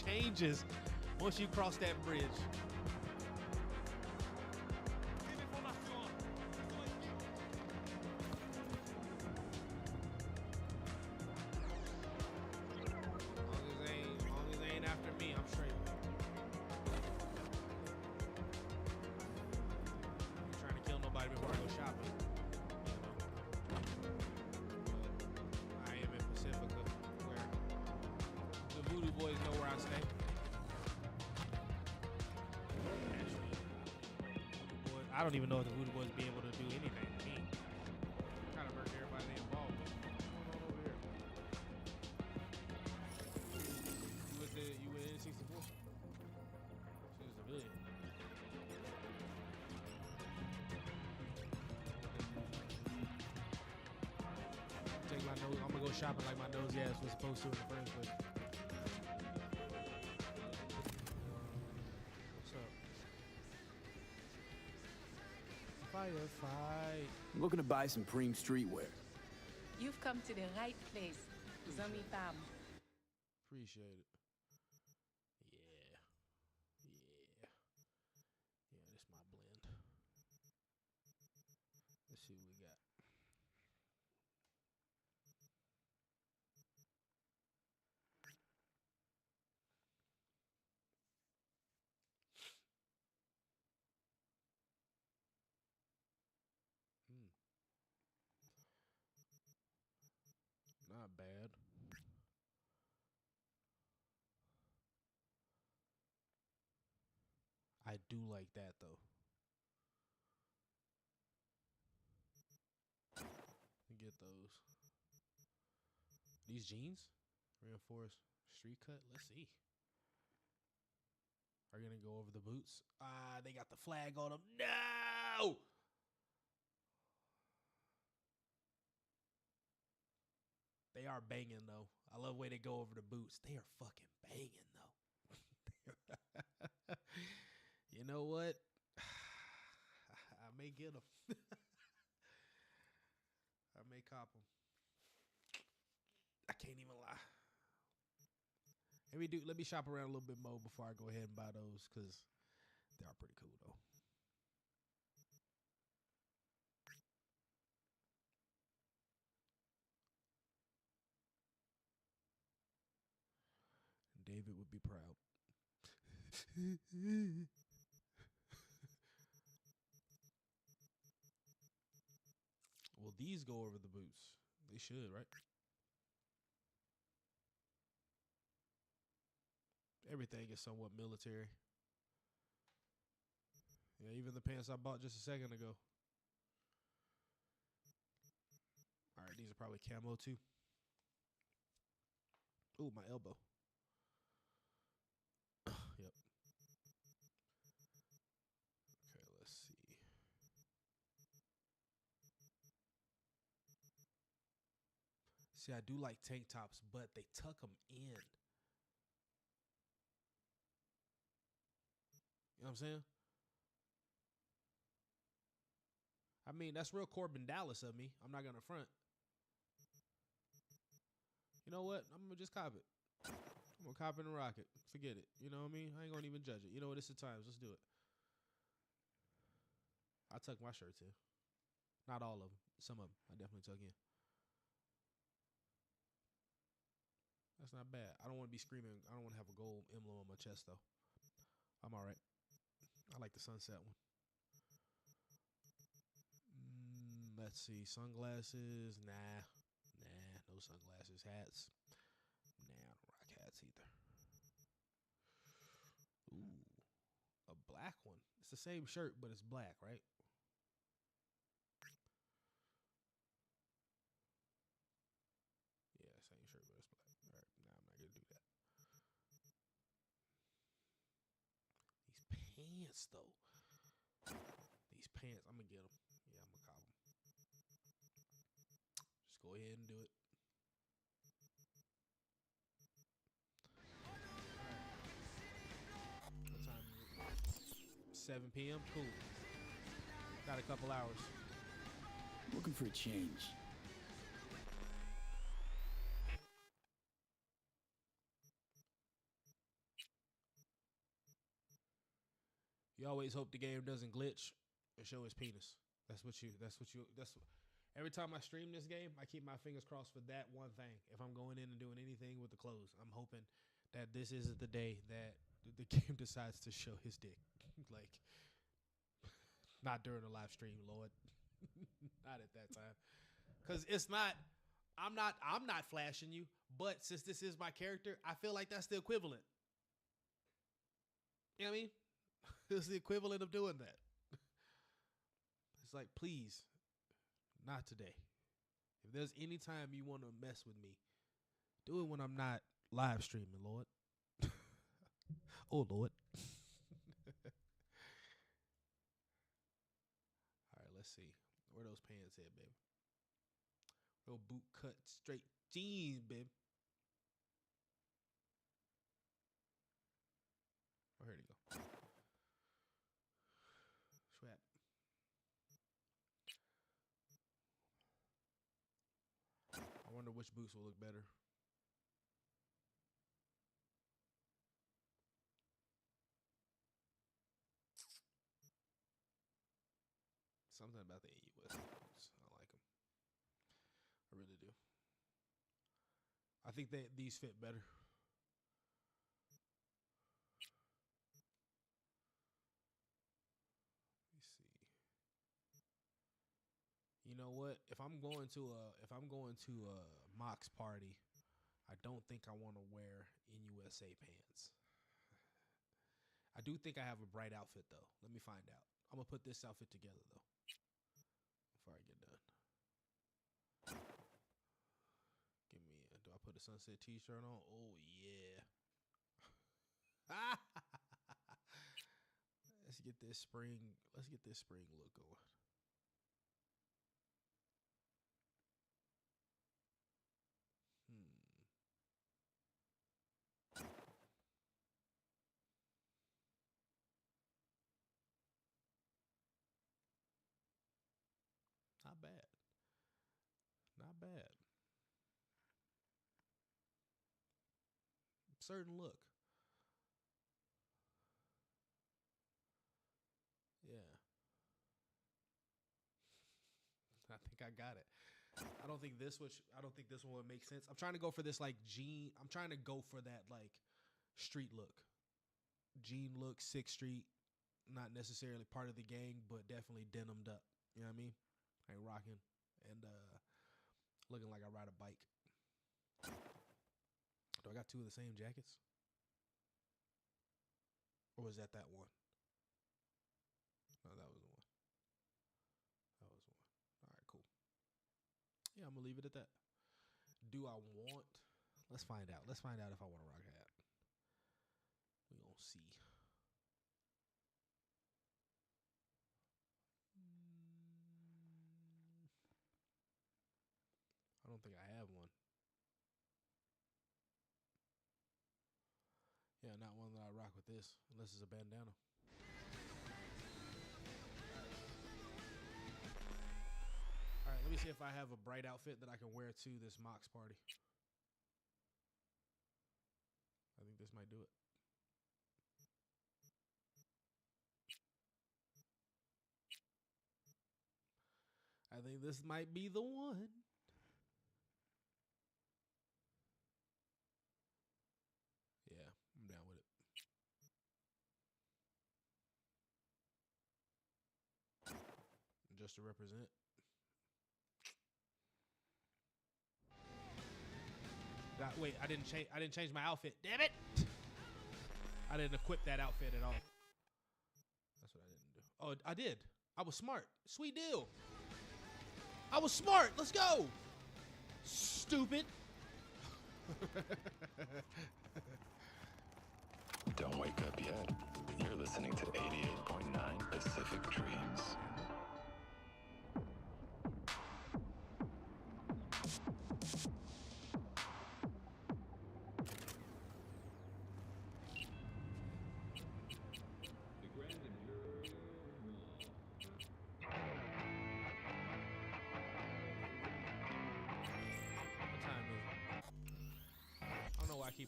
A: Changes once you cross that bridge. Long as they ain't after me, I'm straight. I'm trying to kill nobody before I go shopping. But I am in Pacifica, where the Voodoo Boys know where I stay. I don't even know if the Voodoo Boys be able to do anything to me. I'm trying to murder everybody they involved with. What's going on over here? You with N64? She's a civilian. Take my nose. I'm gonna go shopping like my nosy ass was supposed to in the first place. Firefight.
D: I'm looking to buy some Preem streetwear.
E: You've come to the right place. Zami Pam.
A: Appreciate it. Yeah. Yeah, this my blend. Let's see what we got. Not bad. I do like that though. Get those. These jeans? Reinforced street cut? Let's see. Are you gonna go over the boots? They got the flag on them. No! They are banging though. I love the way they go over the boots. They are fucking banging though. You know what? I may get them. I may cop them. I can't even lie. Let me shop around a little bit more before I go ahead and buy those, because they are pretty cool though. David would be proud. these go over the boots? They should, right? Everything is somewhat military. Yeah, even the pants I bought just a second ago. All right, these are probably camo too. Ooh, my elbow. Yep. Okay, let's see. See, I do like tank tops, but they tuck them in. You know what I'm saying? I mean, that's real Corbin Dallas of me. I'm not going to front. You know what? I'm going to just cop it. I'm going to cop it and rock it. Forget it. You know what I mean? I ain't going to even judge it. You know what? It's the times. Let's do it. I tuck my shirts in. Not all of them. Some of them I definitely tuck in. That's not bad. I don't want to be screaming. I don't want to have a gold emblem on my chest, though. I'm all right. I like the sunset one. Let's see. Sunglasses. Nah. No sunglasses. Hats. Nah, I don't rock hats either. Ooh. A black one. It's the same shirt, but it's black, right? Yeah, same shirt, but it's black. All right. Nah, I'm not going to do that. These pants, though. These pants. I'm going to get them. Yeah, I'm going to cop them. Just go ahead and do it. What time is it? 7 p.m. Cool. Got a couple hours.
D: Looking for a change.
A: You always hope the game doesn't glitch and show his penis. Every time I stream this game, I keep my fingers crossed for that one thing. If I'm going in and doing anything with the clothes, I'm hoping that this isn't the day that the game decides to show his dick. Like, not during a live stream, Lord. Not at that time. Because it's not, I'm not flashing you, but since this is my character, I feel like that's the equivalent. You know what I mean? It's the equivalent of doing that. It's like, please, not today. If there's any time you want to mess with me, do it when I'm not live streaming, Lord. Oh, Lord. All right, let's see. Where those pants at, baby? Real boot cut, straight jeans, baby. Oh, here they go. Swap. I wonder which boots will look better. Something about the AUS boots. I like them. I really do. I think that these fit better. Let me see. You know what? If I'm going to a Mox party, I don't think I want to wear NUSA pants. I do think I have a bright outfit though. Let me find out. I'm gonna put this outfit together though before I get done. Do I put a sunset t-shirt on? Oh yeah. Let's get this spring look going. Not bad. Not bad. Certain look. Yeah. I think I got it. I don't think this one would make sense. I'm trying to go for this like jean. I'm trying to go for that like street look. Jean look, 6th Street. Not necessarily part of the gang, but definitely denimed up. You know what I mean? Like rocking and looking like I ride a bike. Do I got two of the same jackets? Or was that one? No, that was the one. That was the one. All right, cool. Yeah, I'm gonna leave it at that. Do I want? Let's find out. Let's find out if I want to rock a hat. We gonna see. I don't think I have one. Yeah, not one that I rock with this, unless it's a bandana. All right, let me see if I have a bright outfit that I can wear to this Mox party. I think this might do it. I think this might be the one. Yeah, I'm down with it. Just to represent. Wait, I didn't change my outfit. Damn it! I didn't equip that outfit at all. That's what I didn't do. Oh, I did. I was smart. Sweet deal. I was smart. Let's go. Stupid.
F: Don't wake up yet. You're listening to 88.9 Pacific Dreams.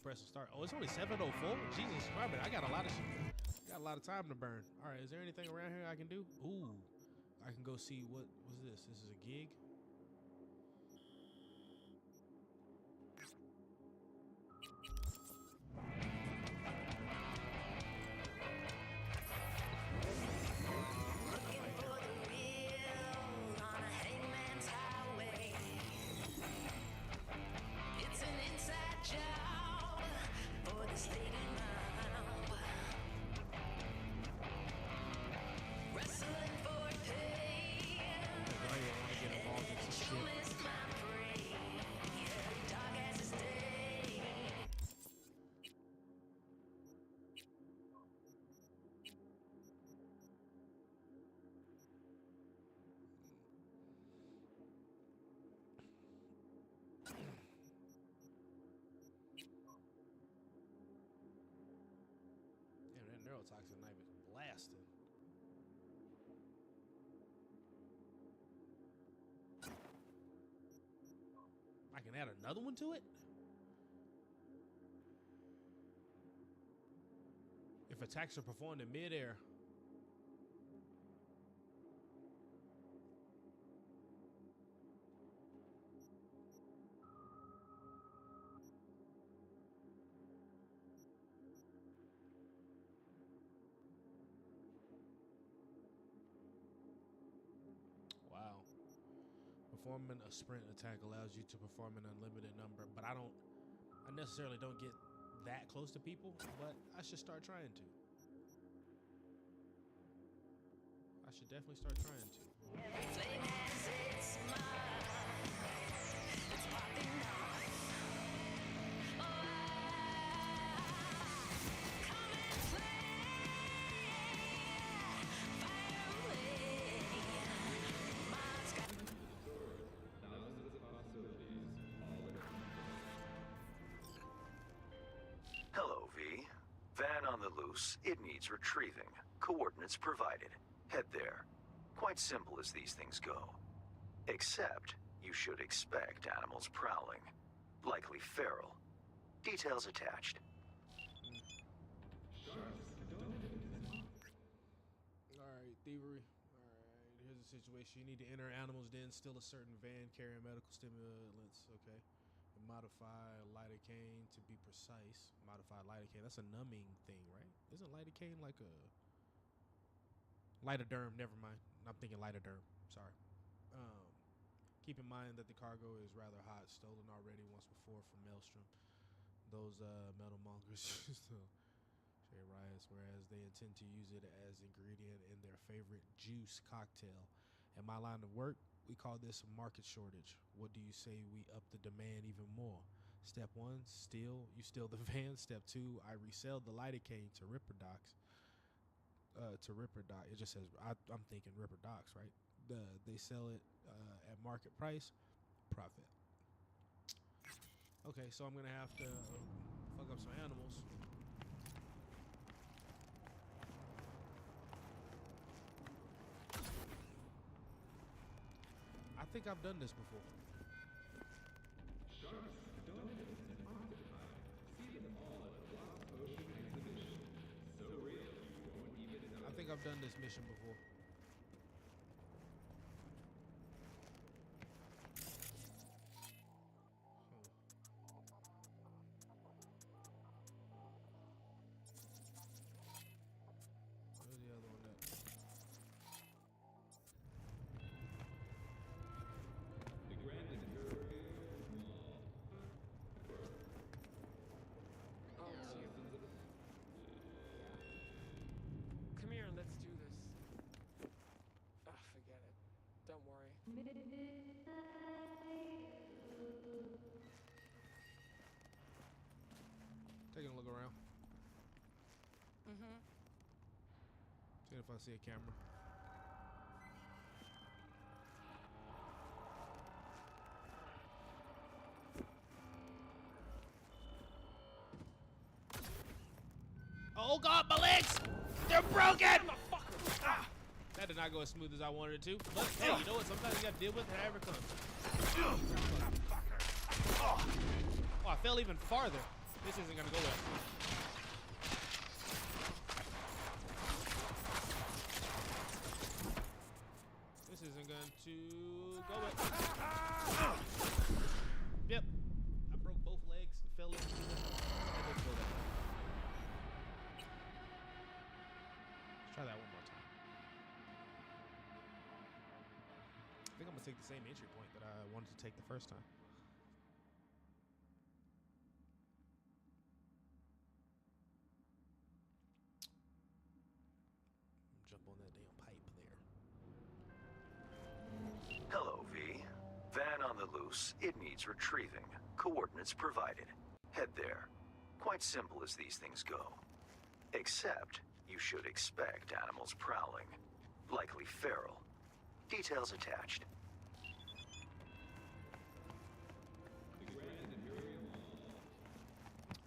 A: Press start. Oh, it's only 7:04. Jesus Christ, I got a lot of shit. Got a lot of time to burn. All right, is there anything around here I can do? Ooh, I can go see what was this? This is a gig. Neurotoxin knife is blasted. I can add another one to it? If attacks are performed in midair. Performing a sprint attack allows you to perform an unlimited number, but I necessarily don't get that close to people, but I should start trying to. I should definitely start trying to.
G: Every flame has its smile. It's popping off. Oh, come and play. Fire away. Mine's got
H: Hello, V. Van on the loose. It needs retrieving. Coordinates provided. Head there. Quite simple as these things go. Except, you should expect animals prowling. Likely feral. Details attached.
A: Alright, thievery. Alright, here's the situation. You need to enter animals den, steal a certain van carrying medical stimulants, okay? And modify lidocaine to be precise. Modify lidocaine. That's a numbing thing, right? Isn't lidocaine like a... Lidoderm, never mind. I'm thinking lidoderm. Sorry. Keep in mind that the cargo is rather hot, stolen already once before from Maelstrom. Those metal mongers used to create riots, whereas they intend to use it as ingredient in their favorite juice cocktail. In my line of work, we call this market shortage. What do you say we up the demand even more? Step 1, steal. You steal the van. Step 2, I resell the lidocaine to Ripper Docs. It just says I'm thinking Ripper Docs, right? They sell it at market price, profit. Okay, so I'm gonna have to fuck up some animals. I think I've done this before. I think I've done this mission before. Where's the other one at?
I: Oh, Jesus. Come here and let's do this. Ah, forget it. Don't worry.
A: Taking a look around.
I: Mm-hmm.
A: Seeing if I see a camera. Oh God, my legs! They're broken! Ah! That did not go as smooth as I wanted it to. But hey, you know what? Sometimes you gotta deal with it however it comes. Oh, I fell even farther. This isn't gonna go well. This isn't going to go well. Yep. I broke both legs, fell into it. That didn't go that well. Let's try that one more time. I think I'm gonna take the same entry point that I wanted to take the first time. Jump on that damn pipe there.
H: Hello, V. Van on the loose. It needs retrieving. Coordinates provided. Head there. Quite simple as these things go. Except, you should expect animals prowling. Likely feral. Details attached.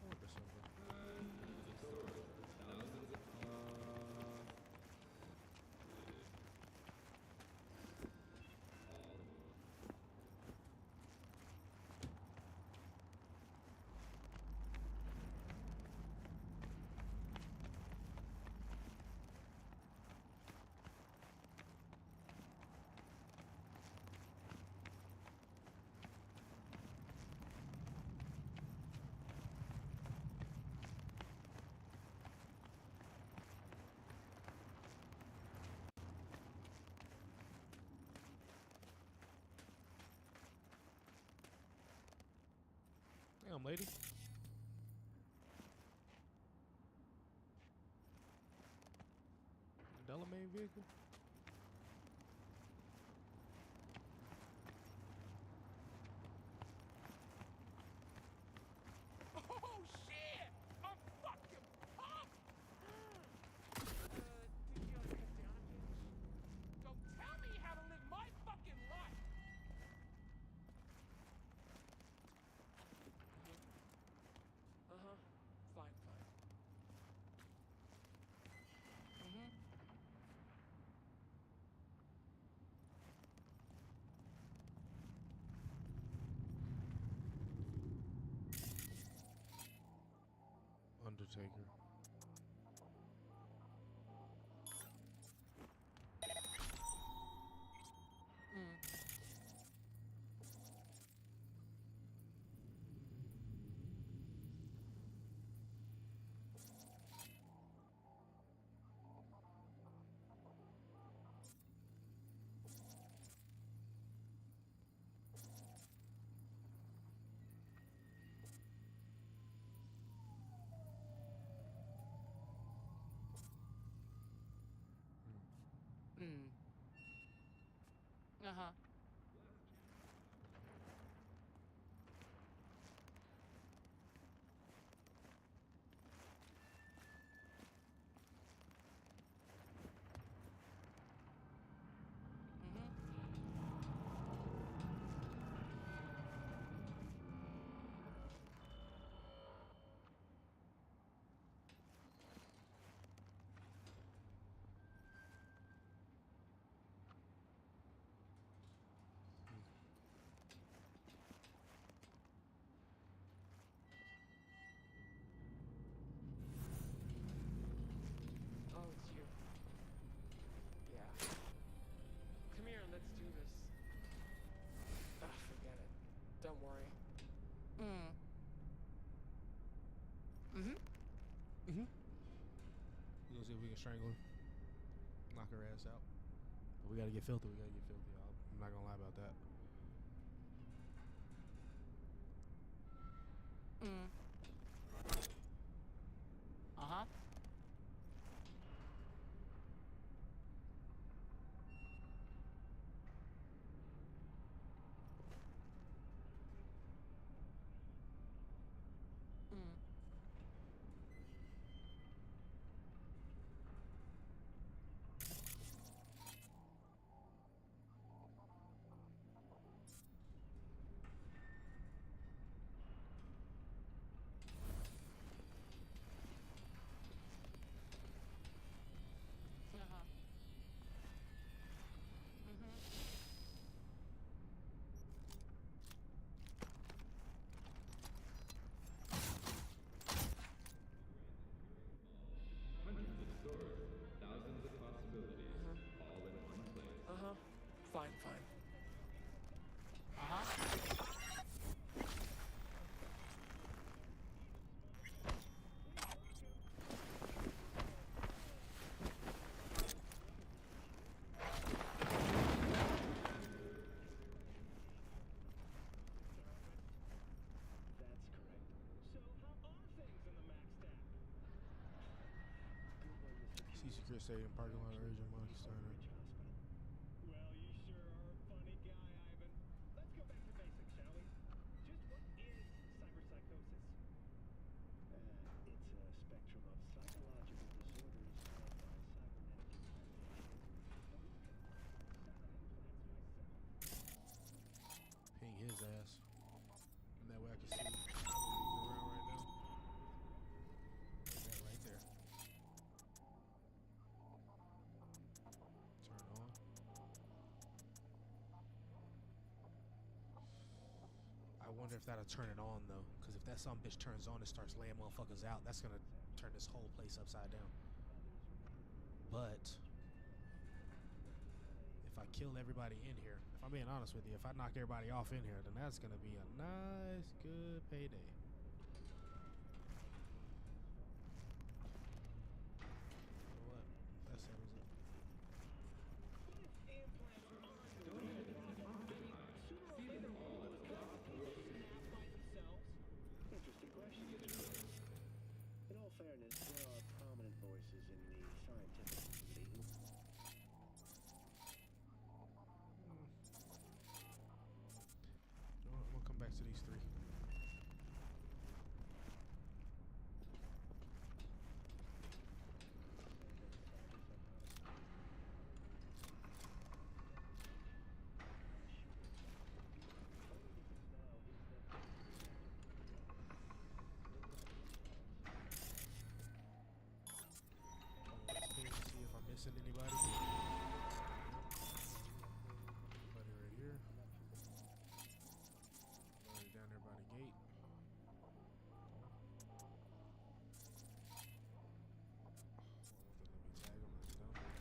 A: Order something. Damn, lady. Delamain vehicle?
I: Oh, shit! I'm fucking pumped! Did you cut down a bitch? Don't tell me how to live my fucking life! Uh-huh. Fine, fine. Mm-hmm.
A: Undertaker.
I: Uh-huh. Oh, it's you. Yeah. Come here and let's do this. Forget it. Don't worry.
A: We're gonna see if we can strangle her. Knock her ass out. But we gotta get filthy. We gotta get filthy. I'm not gonna lie about that.
I: Uh-huh. Uh-huh.
F: Hundreds of stores, thousands of possibilities, all in one place.
I: Uh-huh. Fine, fine. Uh-huh.
A: See Secret Stadium parking lot urgent money starter.
J: Well, you sure are a funny guy, Ivan. Let's go back to basics, shall we? Just what is cyberpsychosis? It's a spectrum of psychological disorders caused by cybernetic implantation.
A: Ping his ass. And that way I can see he's around right now. Like that right there. Turn on. I wonder if that'll turn it on though. Because if that some bitch turns on and starts laying motherfuckers out, that's gonna turn this whole place upside down. But if I kill everybody in here, if I'm being honest with you, if I knock everybody off in here, then that's gonna be a nice, good payday. You know what? That settles it.
J: Interesting question. In all fairness, there are prominent voices in the scientific community who
A: You know what? We'll come back to these three. Let's ping to see if I'm missing anybody. Anybody right here? Already down there by the gate. Let me tag him. That's done. Okay.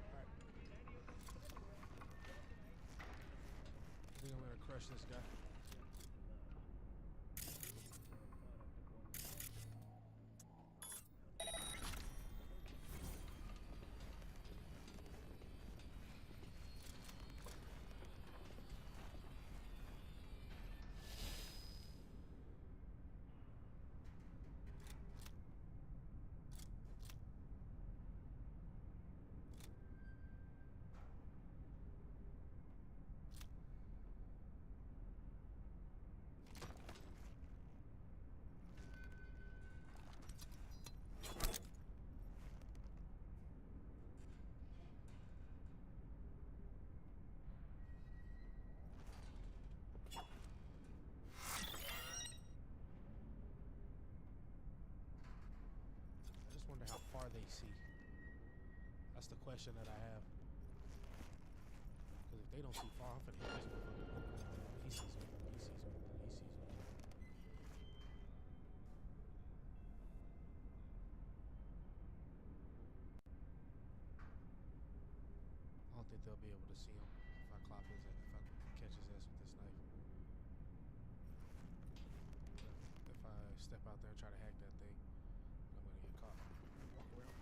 A: Alright. I think I'm gonna crush this guy. That's the question that I have. Because if they don't see far, I'm finna hit this motherfucker. He sees me. He sees me. He sees me. I don't think they'll be able to see him if I clop his, if I catch his ass with this knife. If I step out there and try to hack that thing, I'm gonna get caught. Walk around.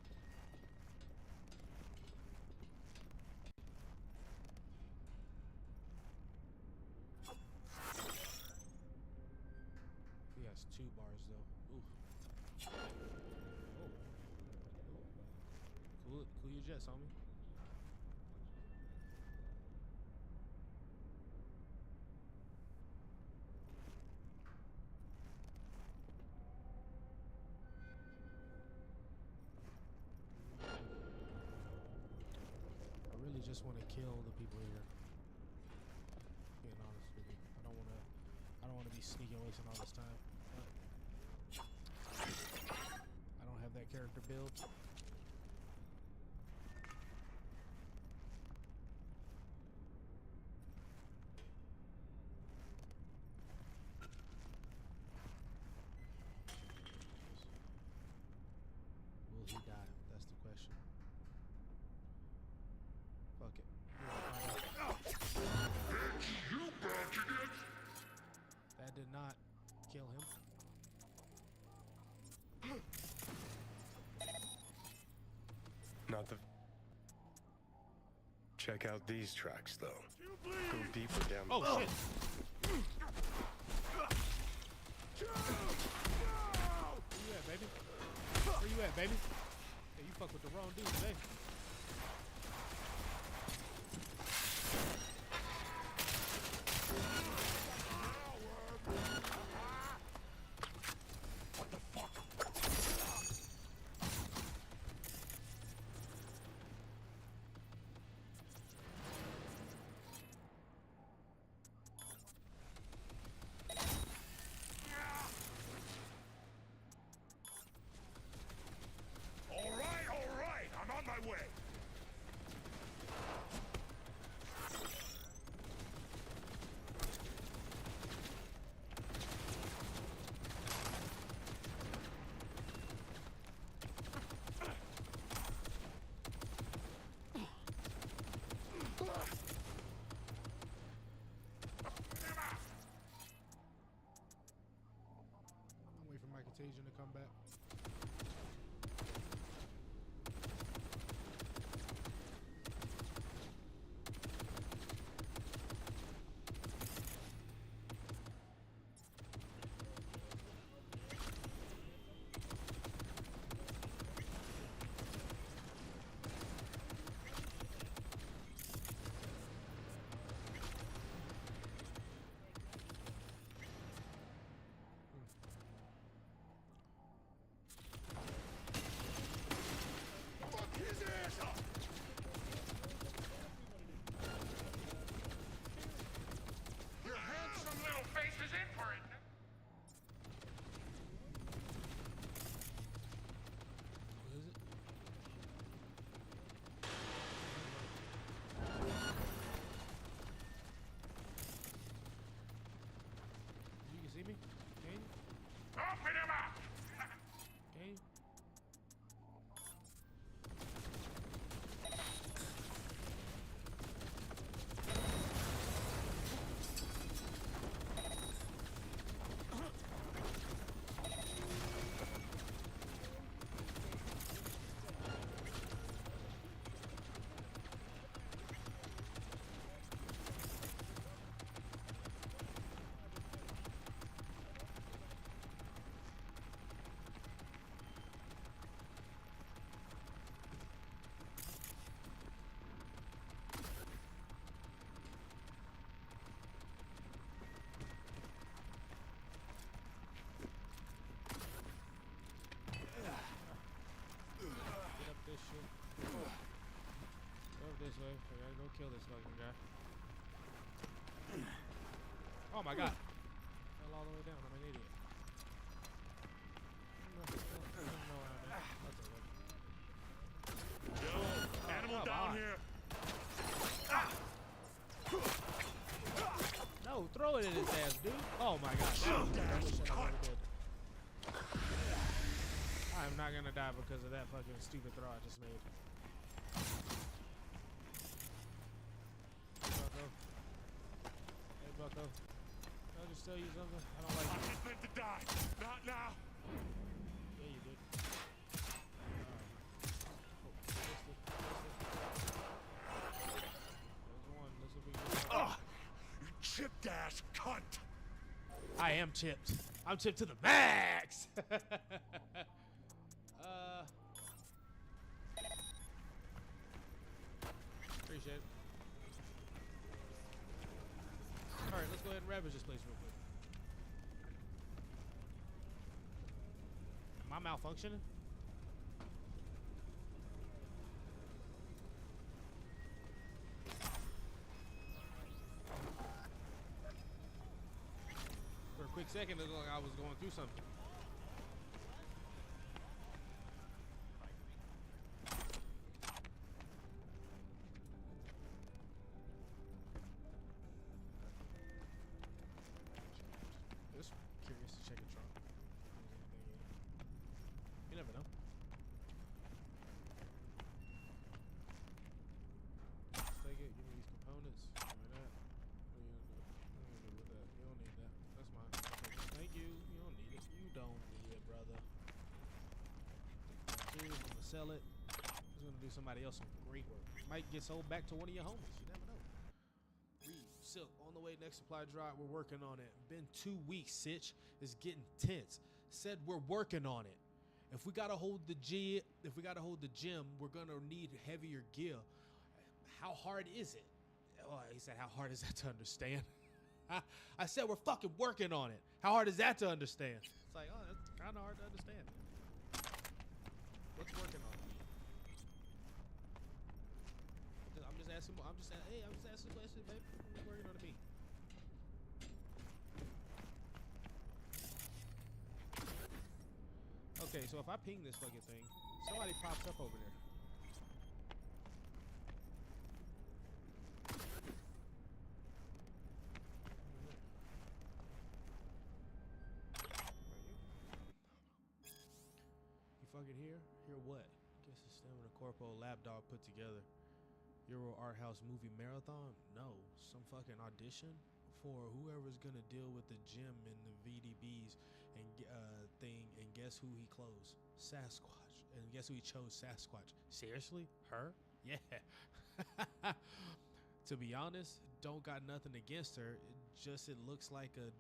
A: He has 2 bars though. Oof. Oh. Cool your jets, homie. I really just want to kill the people here. Being honest with you, I don't want to be sneaking, wasting all this time. I don't have that character build. Will he die? That's the question. Fuck it. That did not kill him.
K: Not the... Check out these tracks, though. Go deeper down the...
A: Oh, shit! Where you at, baby? Where you at, baby? Hey, you fuck with the wrong dude today.
K: All right, I'm on my way.
A: I'm waiting for my contagion to come back.
K: Your handsome little face is in for it.
A: What is it? You can see me? Can you?
K: Open him up!
A: Can you? Get up this shit. Go up this way. I gotta go kill this fucking guy. Oh my god. Fell all the way down. I'm an idiot. No, where I'm at. That's okay. No, throw it in his ass, dude. Oh my gosh. I'm not gonna die because of that fucking stupid throw I just made. Bucko. Hey, Bucko. Can I just tell you something? I don't like you.
K: I was meant to die. Not now.
A: Yeah, you did. There's one. This will be good.
K: Ugh! You chipped ass cunt!
A: I am chipped. I'm chipped to the max. Appreciate it. All right, let's go ahead and ravage this place real quick. Am I malfunctioning? For a quick second, it looked like I was going through something. Just curious to check a trunk. You never know. Take it. Give me these components. Give me that. What are you gonna do? What are you gonna do with that? You don't need that. That's mine. Thank you. You don't need it. You don't need it, brother. Two. I'm gonna sell it. It's gonna do somebody else some great work. Might get sold back to one of your homies. You never know. Reed, Silk, on the way. Next supply drop. We're working on it. Been 2 weeks. Sitch is getting tense. Said we're working on it. If we gotta hold the gym, we're gonna need heavier gear. How hard is it? Oh, he said, how hard is that to understand? I said we're fucking working on it. How hard is that to understand? It's like, oh, that's kind of hard to understand. What's working on it? I'm just asking. I'm just asking questions, baby. What's working on me? Okay, so if I ping this fucking thing, somebody pops up over there. You fucking here? Hear what? Guess it's them and a corpo lapdog put together. Euro Art House movie marathon? No, some fucking audition for whoever's gonna deal with the gym and the VDBs and thing. And guess who he closed? Sasquatch. And guess who he chose? Sasquatch. Seriously? Her? Yeah. To be honest, don't got nothing against her. It looks like a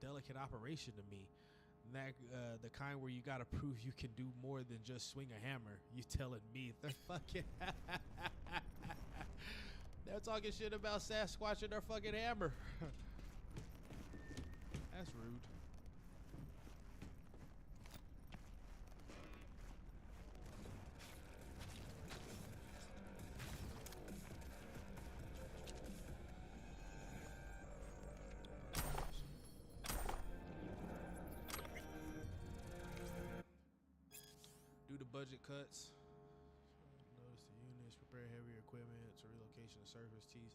A: delicate operation to me. That the kind where you gotta prove you can do more than just swing a hammer. You telling me they're fucking they're talking shit about Sasquatch and their fucking hammer. That's rude. Do the budget cuts. Notice the units. Prepare heavier equipment to relocation of surface teeth.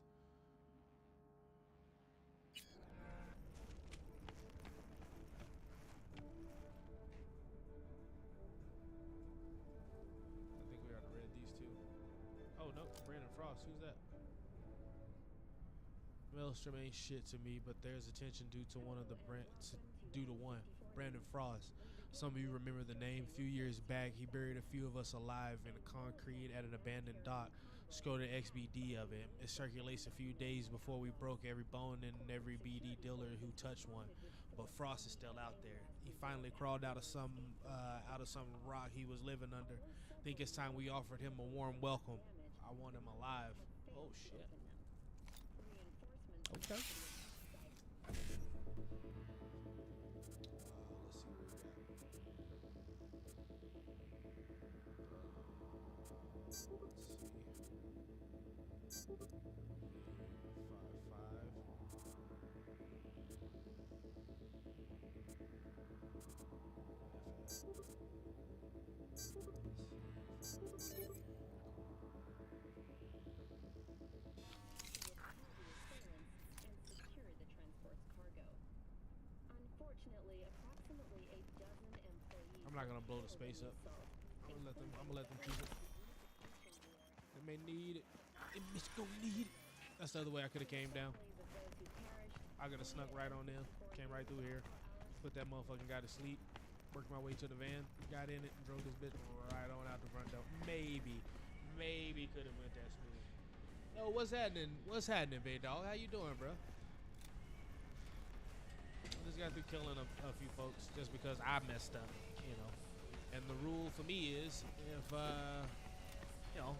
A: I think we already read these two. Oh no, Brandon Frost. Who's that? Maelstrom ain't shit to me, but there's attention due to one. Brandon Frost. Some of you remember the name. A few years back, he buried a few of us alive in a concrete at an abandoned dock. Scrolled an XBD of it. It circulates a few days before we broke every bone and every BD dealer who touched one. But Frost is still out there. He finally crawled out of some rock he was living under. Think it's time we offered him a warm welcome. I want him alive. Oh shit. Okay. not gonna blow the space up. I'm gonna let them keep it. They may need it. They gonna need it. That's the other way I could have came down. I could have snuck right on them. Came right through here. Put that motherfucking guy to sleep. Worked my way to the van. Got in it and drove this bitch right on out the front door. Maybe could have went that smooth. Yo, what's happening? What's happening, Bay Dog? How you doing, bro? I just got through killing a few folks just because I messed up, you know. And the rule for me is if you know,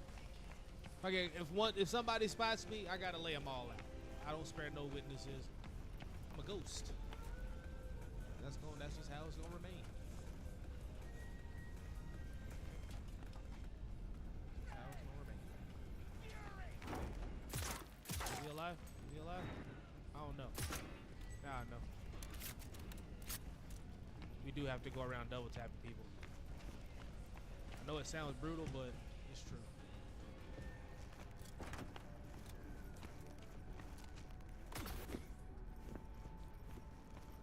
A: okay, if somebody spots me, I gotta lay them all out. I don't spare no witnesses. I'm a ghost. That's just how it's gonna remain. That's how it's gonna remain. Is he alive? Is he alive? I don't know. Now I know. We do have to go around double tapping people. I know it sounds brutal, but it's true.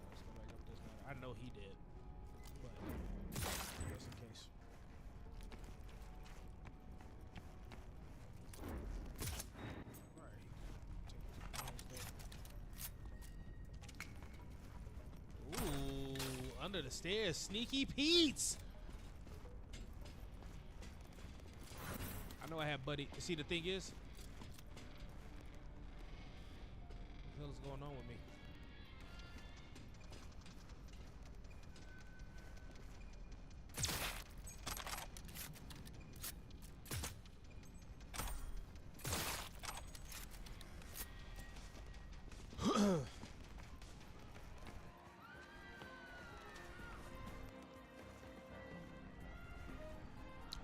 A: Let's go back up this ladder. I know he did, but just in case. Ooh, under the stairs, Sneaky Pete's. I know I have Buddy. See, the thing is, what the hell is going on with me?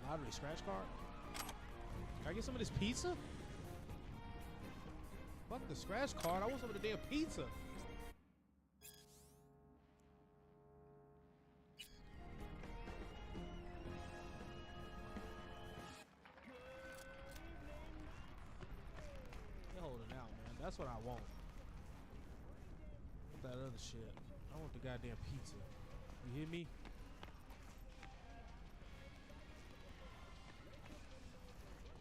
A: Lottery scratch card? Can I get some of this pizza? Fuck the scratch card. I want some of the damn pizza. You're holding out, man. That's what I want. That other shit. I want the goddamn pizza. You hear me?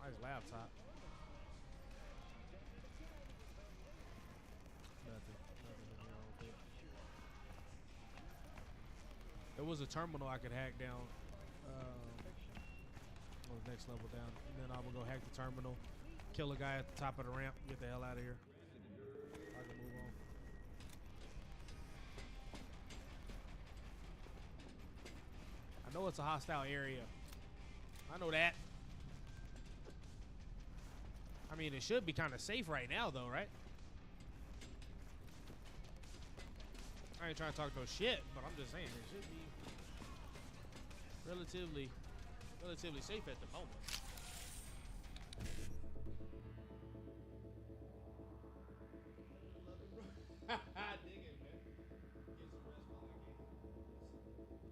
A: Nice laptop. Nothing in here, I don't think. There was a terminal I could hack down. On the next level down. And then I will go hack the terminal, kill a guy at the top of the ramp, get the hell out of here. I can move on. I know it's a hostile area. I know that. I mean, it should be kind of safe right now, though, right? I ain't trying to talk no shit, but I'm just saying it should be relatively safe at the moment.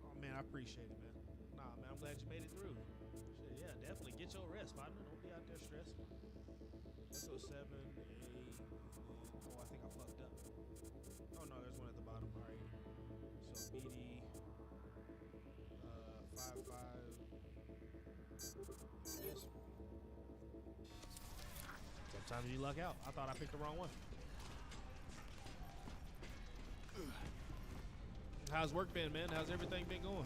A: Oh man, I appreciate it, man. Nah, man, I'm glad you made it through. Shit, yeah, definitely get your rest, partner. Don't be out there stressing. Let's go 7, 8. Oh, I think I fucked up. Oh no, there's one at the bottom. All right. So BD 5 5. Yes. Sometimes you luck out. I thought I picked the wrong one. How's work been, man? How's everything been going?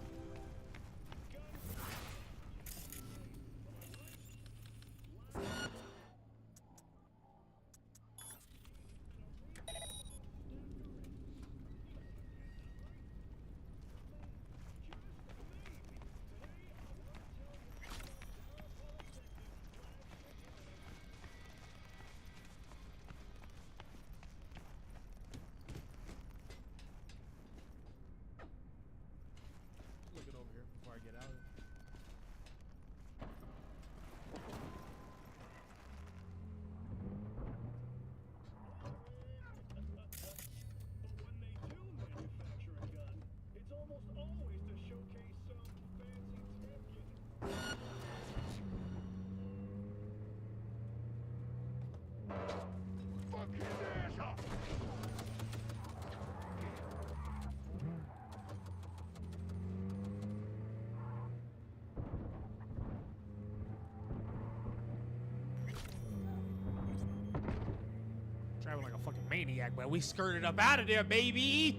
A: maniac, but we skirted up out of there, baby.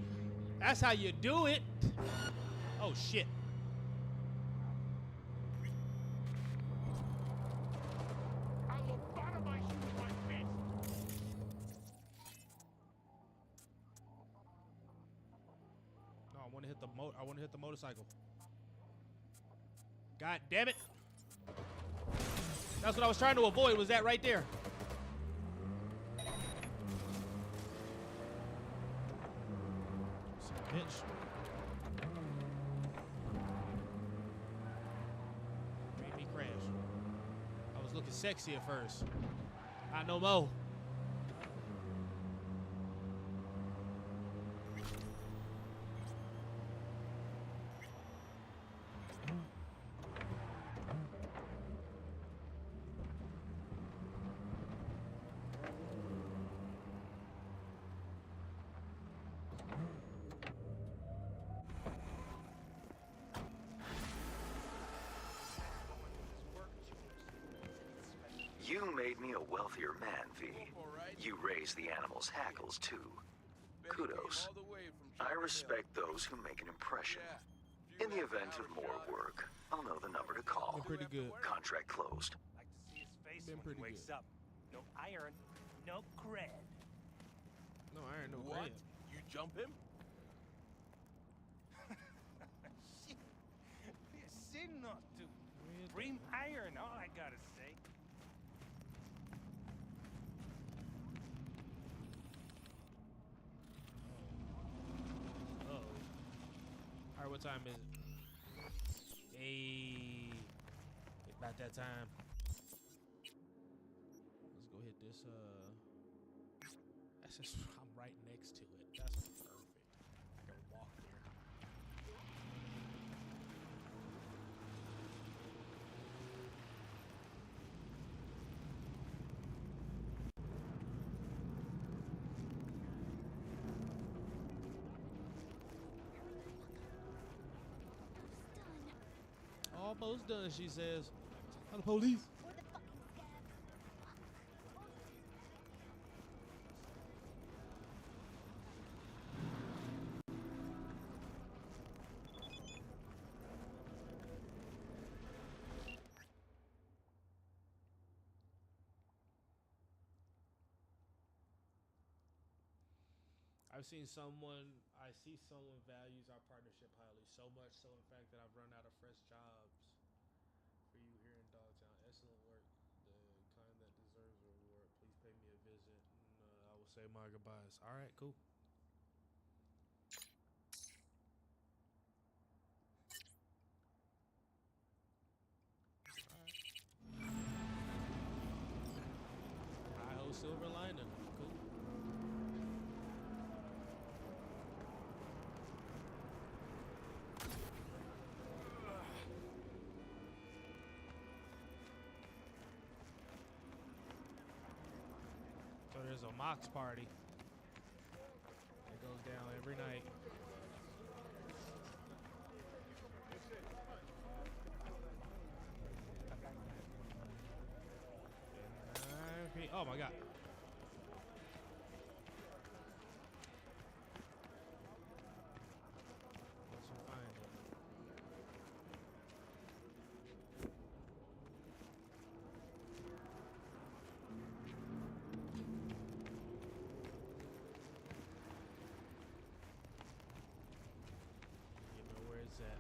A: That's how you do it. Oh shit.
K: I lobotomize you with my fist.
A: No, I want to hit the motorcycle. God damn it. That's what I was trying to avoid, was that right there. Some bitch. Made me crash. I was looking sexy at first. Not no more.
H: You made me a wealthier man, V. You raised the animals' hackles, too. Kudos. I respect those who make an impression. In the event of more work, I'll know the number to call.
A: Been pretty good.
H: Contract closed.
J: Like to see his face
A: Been
J: when he
A: pretty
J: wakes
A: good.
J: up. No iron, no cred.
A: No iron, no
K: What?
A: bread.
K: You jump him?
J: Shit. Be a sin not to. Bring iron, all I gotta say.
A: Uh-oh. Alright, what time is it? Hey. About that time. Let's go hit this, that's just, I'm right next to it. That's perfect. I can walk there. Almost done, she says. Call the police. I see someone values our partnership highly, so much so in fact that I've run out of fresh jobs for you here in Dogtown. Excellent work, the kind that deserves a reward. Please pay me a visit, and I will say my goodbyes. All right, cool. Hi-ho, silver lining. Cool. So there's a Mox party that goes down every night. Oh my god. Let's find it. You know where it's at.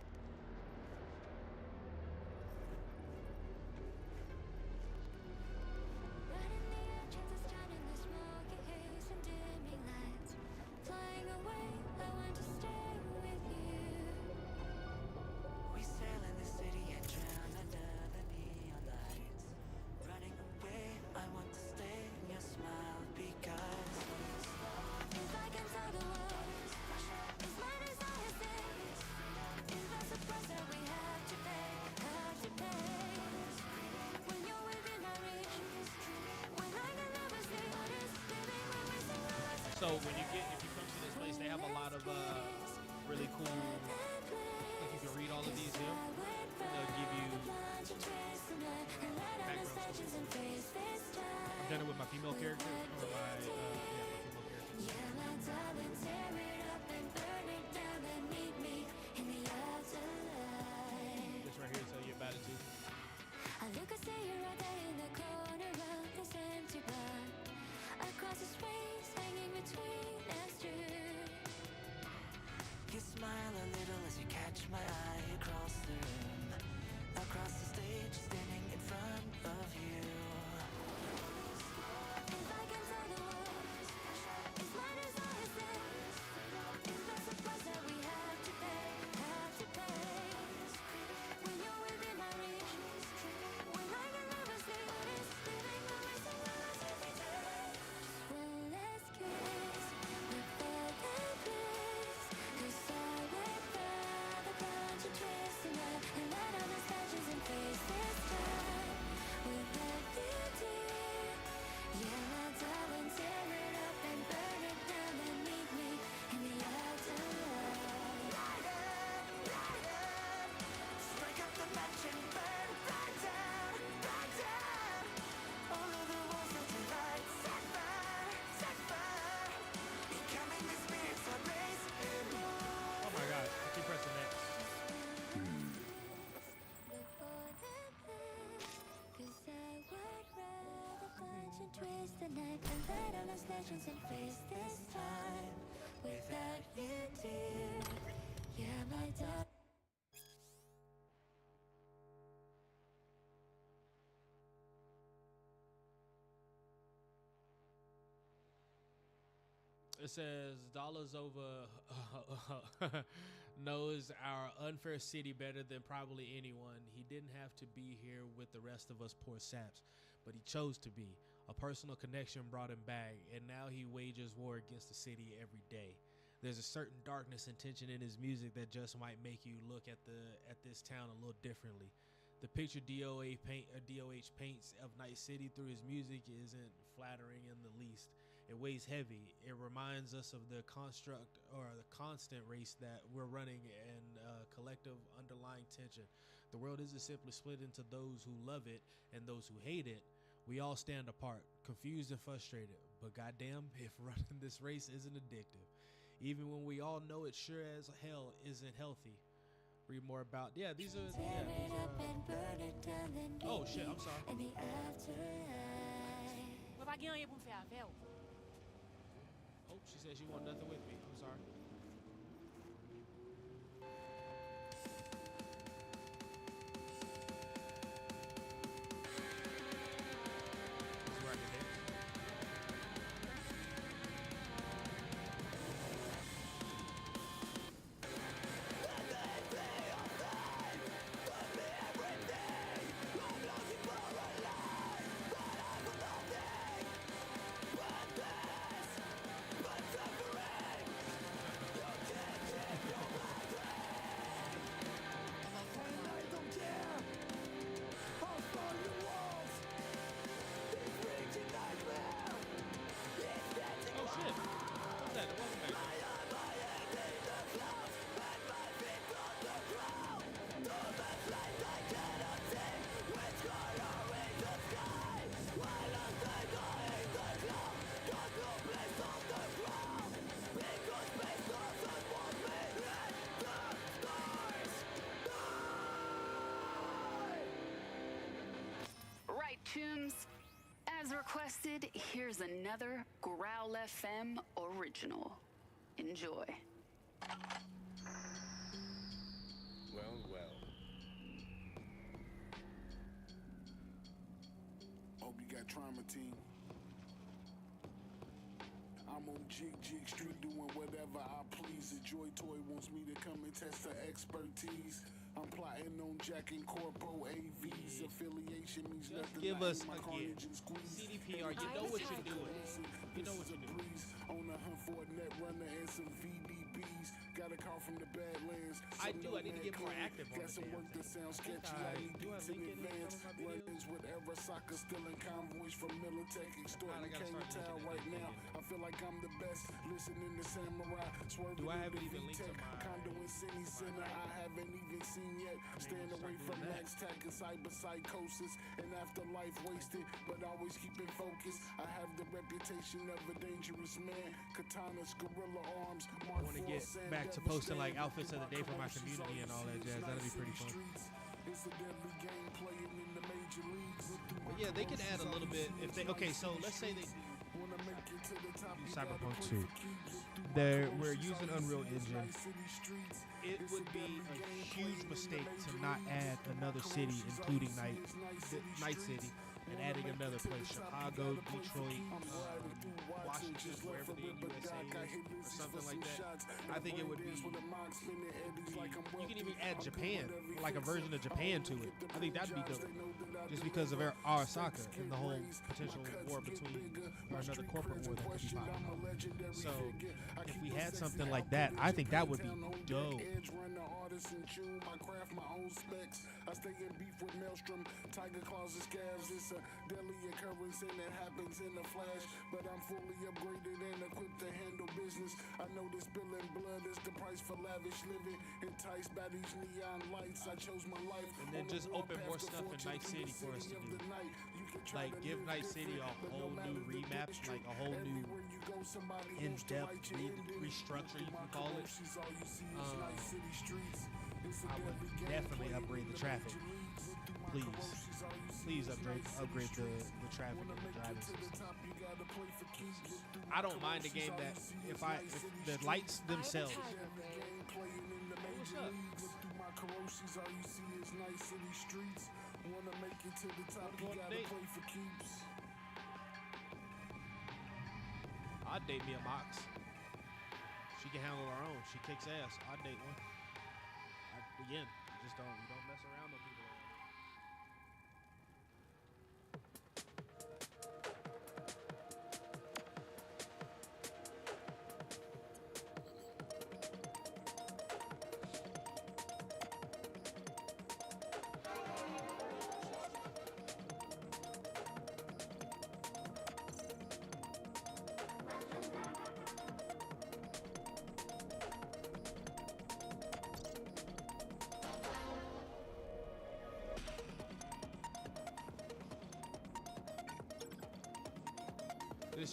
G: We sail in the city and drown under the neon lights. Running away, I want to stay in your smile because if I can tell the world, as my desire stays, is the surprise that we have to pay, have to pay. When you're within our reach, when I can never see what is living when we sing our lives.
A: So when you come to this place, they have a lot of really cool. Like you can read all of these here. They'll give you background stories. I've done it with my female character or my female character.
G: Yeah, my darling, tear it up and burn it down and meet me in the afterlife.
A: This right here tell you about it too.
G: I look and see you right there in the corner of this empty bar. Across the space, hanging between us two. You smile a little as you catch my eye across the room. Across the stage, standing in front of you. If I can tell the words, it's my desire says. If that's the price that we have to pay, when you're within my reach, when I can never sleep, living the rest of my life every day. One last kiss, before the bliss, 'cause I would rather punch and twist tonight and let all the scratches and face this time without you, dear. Yeah, my darling, tear it up and burn it down and meet me in the afterlife. Light up, strike up the match and burn right down, right down. All of the walls that divide, set fire, becoming the spirits that race and
A: Oh my god, I keep pressing that.
G: before the bliss, 'cause I would rather punch and twist the night and let all those legends and face this time without you, dear. Yeah, my darling.
A: It says dollars over knows our unfair city better than probably anyone. He didn't have to be here with the rest of us poor saps, but he chose to be. A personal connection brought him back, and now he wages war against the city every day. There's a certain darkness and tension in his music that just might make you look at this town a little differently. The picture DOH paints of Night City through his music isn't flattering in the least. It weighs heavy. It reminds us of the construct or the constant race that we're running and collective underlying tension. The world isn't simply split into those who love it and those who hate it. We all stand apart, confused and frustrated. But goddamn, if running this race isn't addictive, even when we all know it sure as hell isn't healthy. Read more about these are oh shit, I'm sorry. Oh, she said she want nothing with me. I'm sorry. It's right there. Oh shit. What's that? Welcome back.
E: Right, Chooms. As requested, here's another Growl FM original. Enjoy.
L: Well, well.
K: Hope you got trauma, team. I'm on Jig Street doing whatever I please. The Joy Toy wants me to come and test her expertise. I'm plotting on Jack and Corpo AVs. Affiliation means
A: Just
K: nothing.
A: give
K: like
A: us
K: my
A: again
K: carnage and squeeze.
A: CDPR. You know what you're doing. You know what you're doing.
K: On a hunt for a net runner and some VDBs. Got a a call from the Badlands.
A: I do. I need to get more active on
K: Got
A: the
K: some
A: damn
K: work that
A: thing.
K: sounds
A: I think
K: sketchy. I need
A: do I
K: beats in
A: link it in
K: advance.
A: some of my videos?
K: Run-ins with Arasaka, still in convoys from Militech, extorting
A: gotta start
K: K-Town
A: linking
K: right
A: it,
K: now.
A: linking
K: I feel like I'm the best. Listening to Samurai, swerving
A: Do I have
K: in
A: it
K: the
A: even linked to
K: VTech,
A: my-
K: condo in City Center. I haven't even seen yet. Staying
A: start
K: away
A: doing
K: from
A: that.
K: Max Tech and cyber psychosis and afterlife wasted, but always keeping focus. I have the reputation of a dangerous man. Katanas, gorilla arms.
A: I want to get back to posting like outfits of the day for my community and all that jazz. That'll be pretty fun.
K: It's a deadly game playing in the major leagues.
A: But yeah, they could add a little bit if they. Okay, so let's say they
K: Wanna make it to the top, you
A: Cyberpunk
K: gotta
A: 2.
K: play for keeps.
A: We're using Unreal Engine. It would be a huge mistake to not add another city, including Night City, and adding another place, Chicago, Detroit, Washington, wherever the USA is, or something like that. I think it would be. You can even add Japan, like a version of Japan to it. I think that'd be dope. Just because of Arasaka and the whole potential war between, or another corporate war that could be popping up. So, if we had something like that, I think that would be dope.
K: And chew my craft, my own specs. I stay in beef with Maelstrom, tiger claws and scabs. It's a deadly occurrence and it happens in a flash. But I'm fully upgraded and equipped to handle business. I know this spilling blood is the price for lavish living. Enticed by these neon lights, I chose my life.
A: And then just open more stuff in Night City for us to do. Like give Night City a whole new remap, like a whole new in-depth restructure, you can call it. I would definitely upgrade the traffic. Please upgrade the traffic and the driving system. I don't mind a game that if the lights themselves. What's up?
K: Wanna make it to the top, you gotta play for keeps.
A: I'd date me a Mox. She can handle her own. She kicks ass. I'd date one. Again, you don't mess around with people.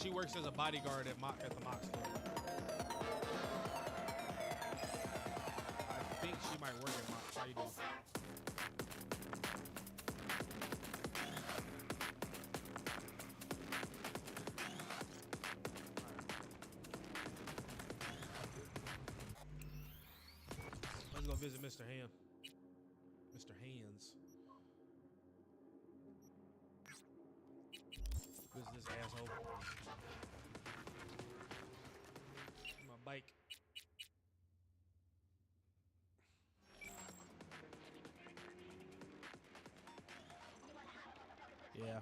A: She works as a bodyguard at the Mox store. I think she might work at Mox. How you doing? Let's go visit Mr. Ham. Mr. Hands. Visit this asshole. My bike. Yeah.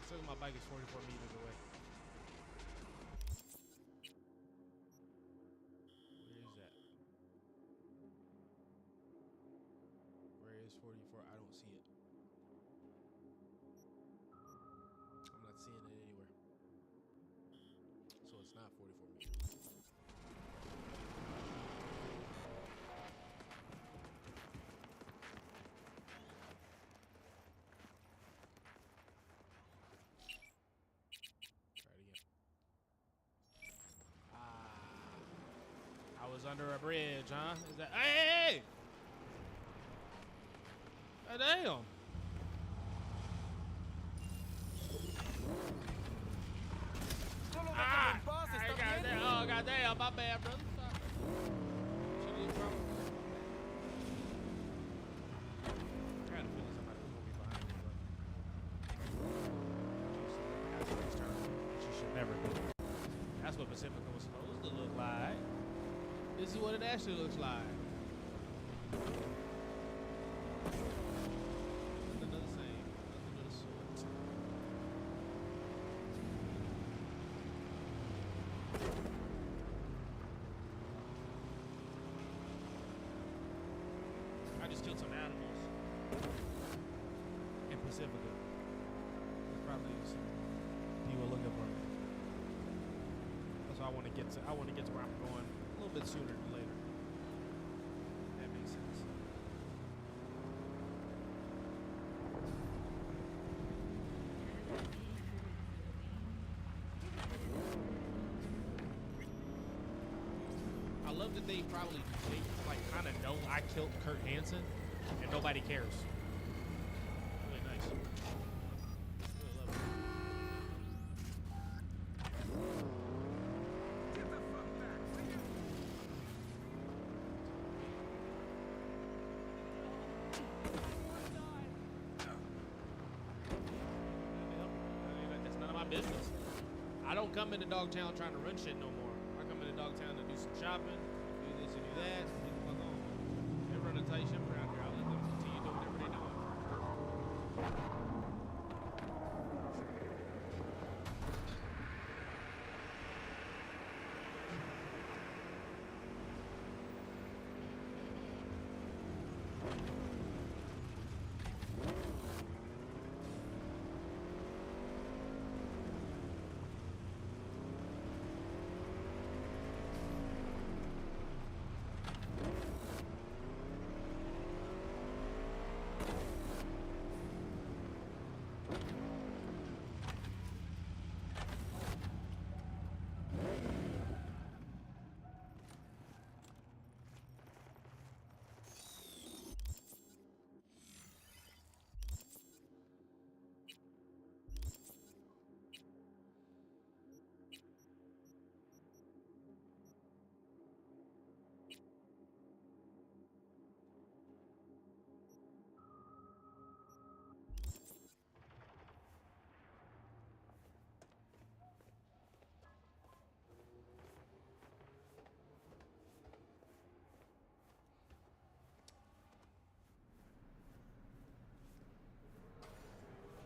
A: So my bike is 44 meters away. Where is that? Where is 44? I don't see it. I'm not seeing it anywhere. So it's not 44 meters. Was under a bridge, huh? Is that hey? God damn. Oh goddamn, my bad, brother. I got a feeling somebody was gonna be behind me, but never could. That's what Pacifica was supposed to look like. This is what it actually looks like. Nothing of the same. Nothing of the sort. I just killed some animals in Pacifica. There's probably some people looking for me. That's why I want to get to. I want to get to where I'm going a little bit sooner than later. That makes sense. I love that they probably like kind of know I killed Kurt Hansen and nobody cares. Really nice. Really love it. That's none of my business. I don't come into Dogtown trying to run shit no more. I come into Dogtown to do some shopping, do this and do that, and get the fuck on. They run a tight ship around here. I'll let them continue doing whatever they're doing.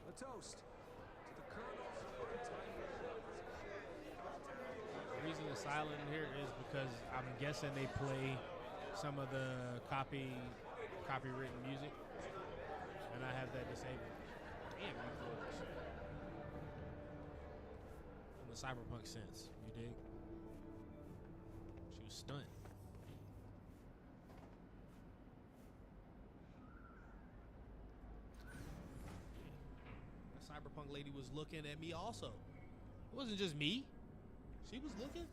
J: A toast to the colonels of the
A: The reason it's silent in here is because I'm guessing they play some of the copywritten music, and I have that disabled. Damn, you folks. In the cyberpunk sense, you dig? She was stunned. The cyberpunk lady was looking at me also. It wasn't just me. She was looking. A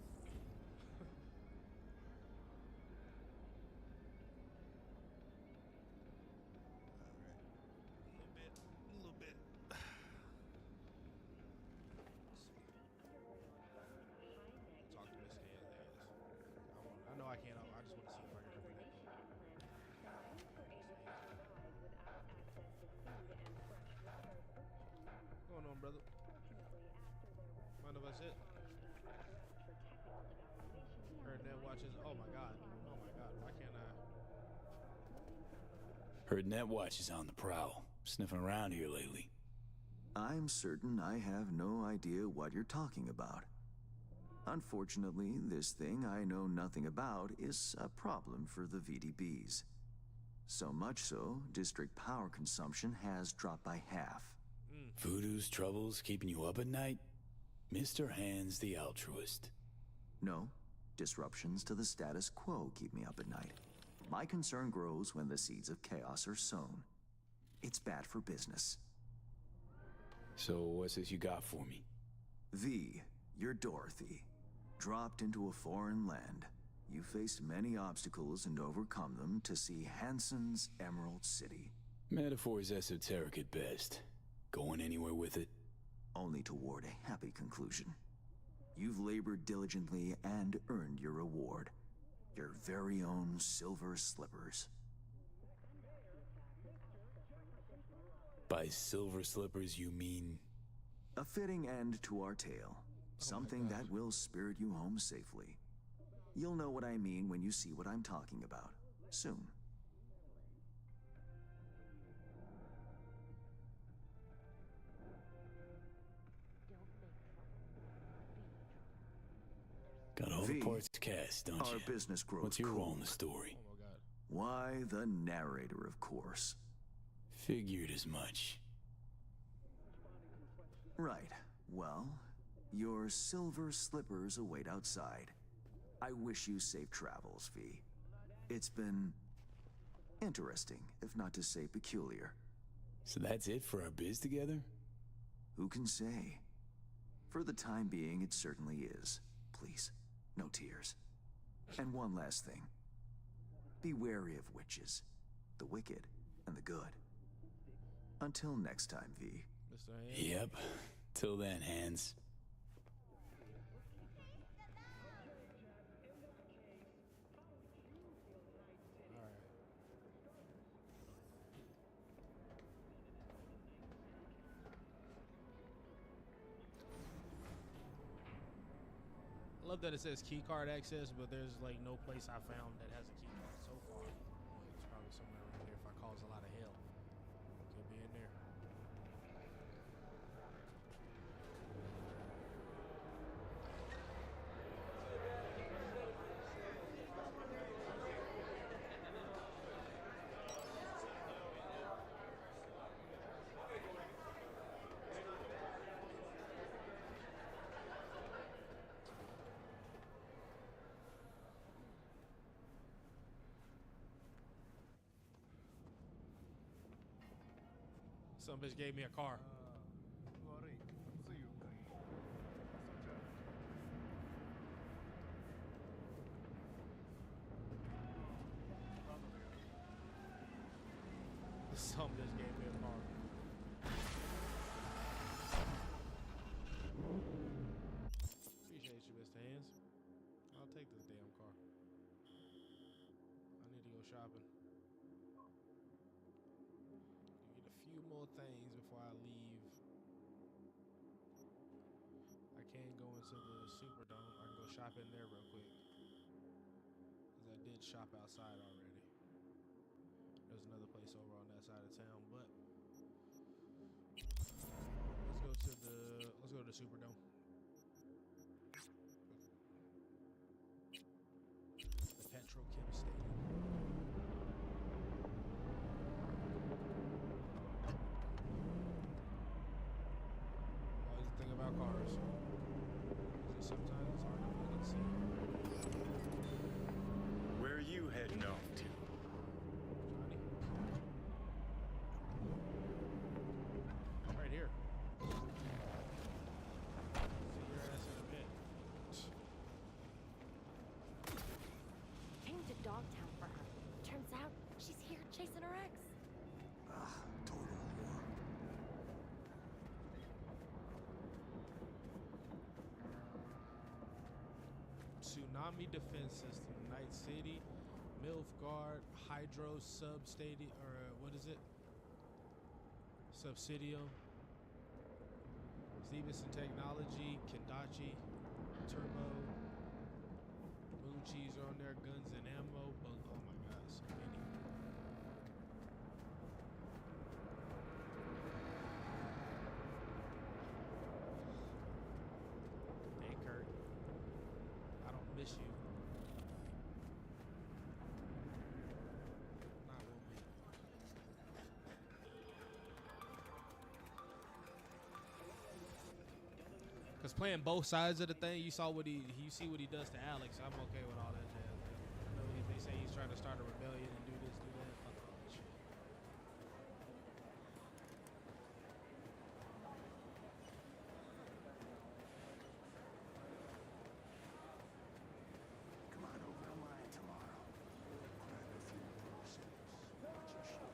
A: little bit. Talk to Miss Hands. I know I can't. I just want to see if I can remember that. What's going on, brother? Mind if I sit? Heard Net watches. Oh my god. Oh my god. Why can't I?
D: Heard Netwatch is on the prowl. Sniffing around here lately.
H: I'm certain I have no idea what you're talking about. Unfortunately, this thing I know nothing about is a problem for the VDBs. So much so, district power consumption has dropped by half.
D: Voodoo's troubles keeping you up at night? Mr. Hands the altruist.
H: No, disruptions to the status quo keep me up at night. My concern grows when the seeds of chaos are sown. It's bad for business.
D: So what's this you got for me?
H: V, you're Dorothy. Dropped into a foreign land. You faced many obstacles and overcome them to see Hansen's Emerald City.
D: Metaphor's esoteric at best. Going anywhere with it?
H: Only toward a happy conclusion. You've labored diligently and earned your reward. Your very own silver slippers.
D: By silver slippers, you mean?
H: A fitting end to our tale.
M: Something that will spirit you home safely. You'll know what I mean when you see what I'm talking about. Soon.
D: Got all
M: V,
D: the parts cast, don't
M: our
D: you?
M: business grows
D: What's your role
M: cool.
D: in the story?
A: Oh my god.
M: Why, the narrator, of course.
D: Figured as much.
M: Right. Well, your silver slippers await outside. I wish you safe travels, V. It's been interesting, if not to say peculiar.
D: So that's it for our biz together?
M: Who can say? For the time being, it certainly is. Please, no tears. And one last thing. Be wary of witches, the wicked and the good. Until next time, V.
A: Mr. Hands.
D: Yep. Till then, Hands.
A: I love that it says key card access, but there's like no place I found that has a key card so far. It's probably somewhere around here if I cause a lot of hell. Could be in there. Some bitch gave me a car. Some bitch gave me a car. Appreciate you, Mr. Hands. I'll take this damn car. I need to go shopping. Get a few more things before I leave. I can go into the Superdome. I can go shop in there real quick. Because I did shop outside already. There's another place over on that side of town, but let's go to the Superdome. The Petrochem Stadium. Always the thing about cars. Is sometimes it's hard to look and see.
L: Where are you heading off to?
A: Right here. See your ass in a bit.
N: Came to Dogtown for her. Turns out she's here chasing her ex.
M: Total whore.
A: Tsunami Defense System, Night City, Milfgard, Hydro Substadium, or what is it? Subsidio, Stevenson Technology, Kendachi, Turbo, Blue Cheese are on there, Guns and Ammo, but oh my god, so many. Hey Kurt, I don't miss you. Not will be. Cause playing both sides of the thing, you see what he does to Alex. I'm okay with all that jazz. I know they say he's trying to start a rebellion and do this, do that. Fuck all that shit.
M: Come on over to mine tomorrow. Grab a few groceries. Watch your shit.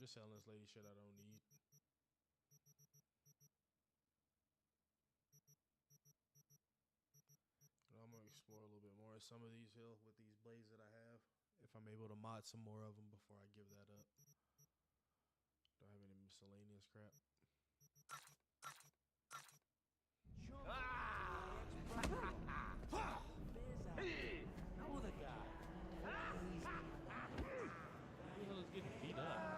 A: just selling this lady shit I don't need. I'm gonna explore a little bit more of some of these hill with these blades that I have. If I'm able to mod some more of them before I give that up. Don't have any miscellaneous crap.
O: Know the guy.
A: Who the hell is getting beat up?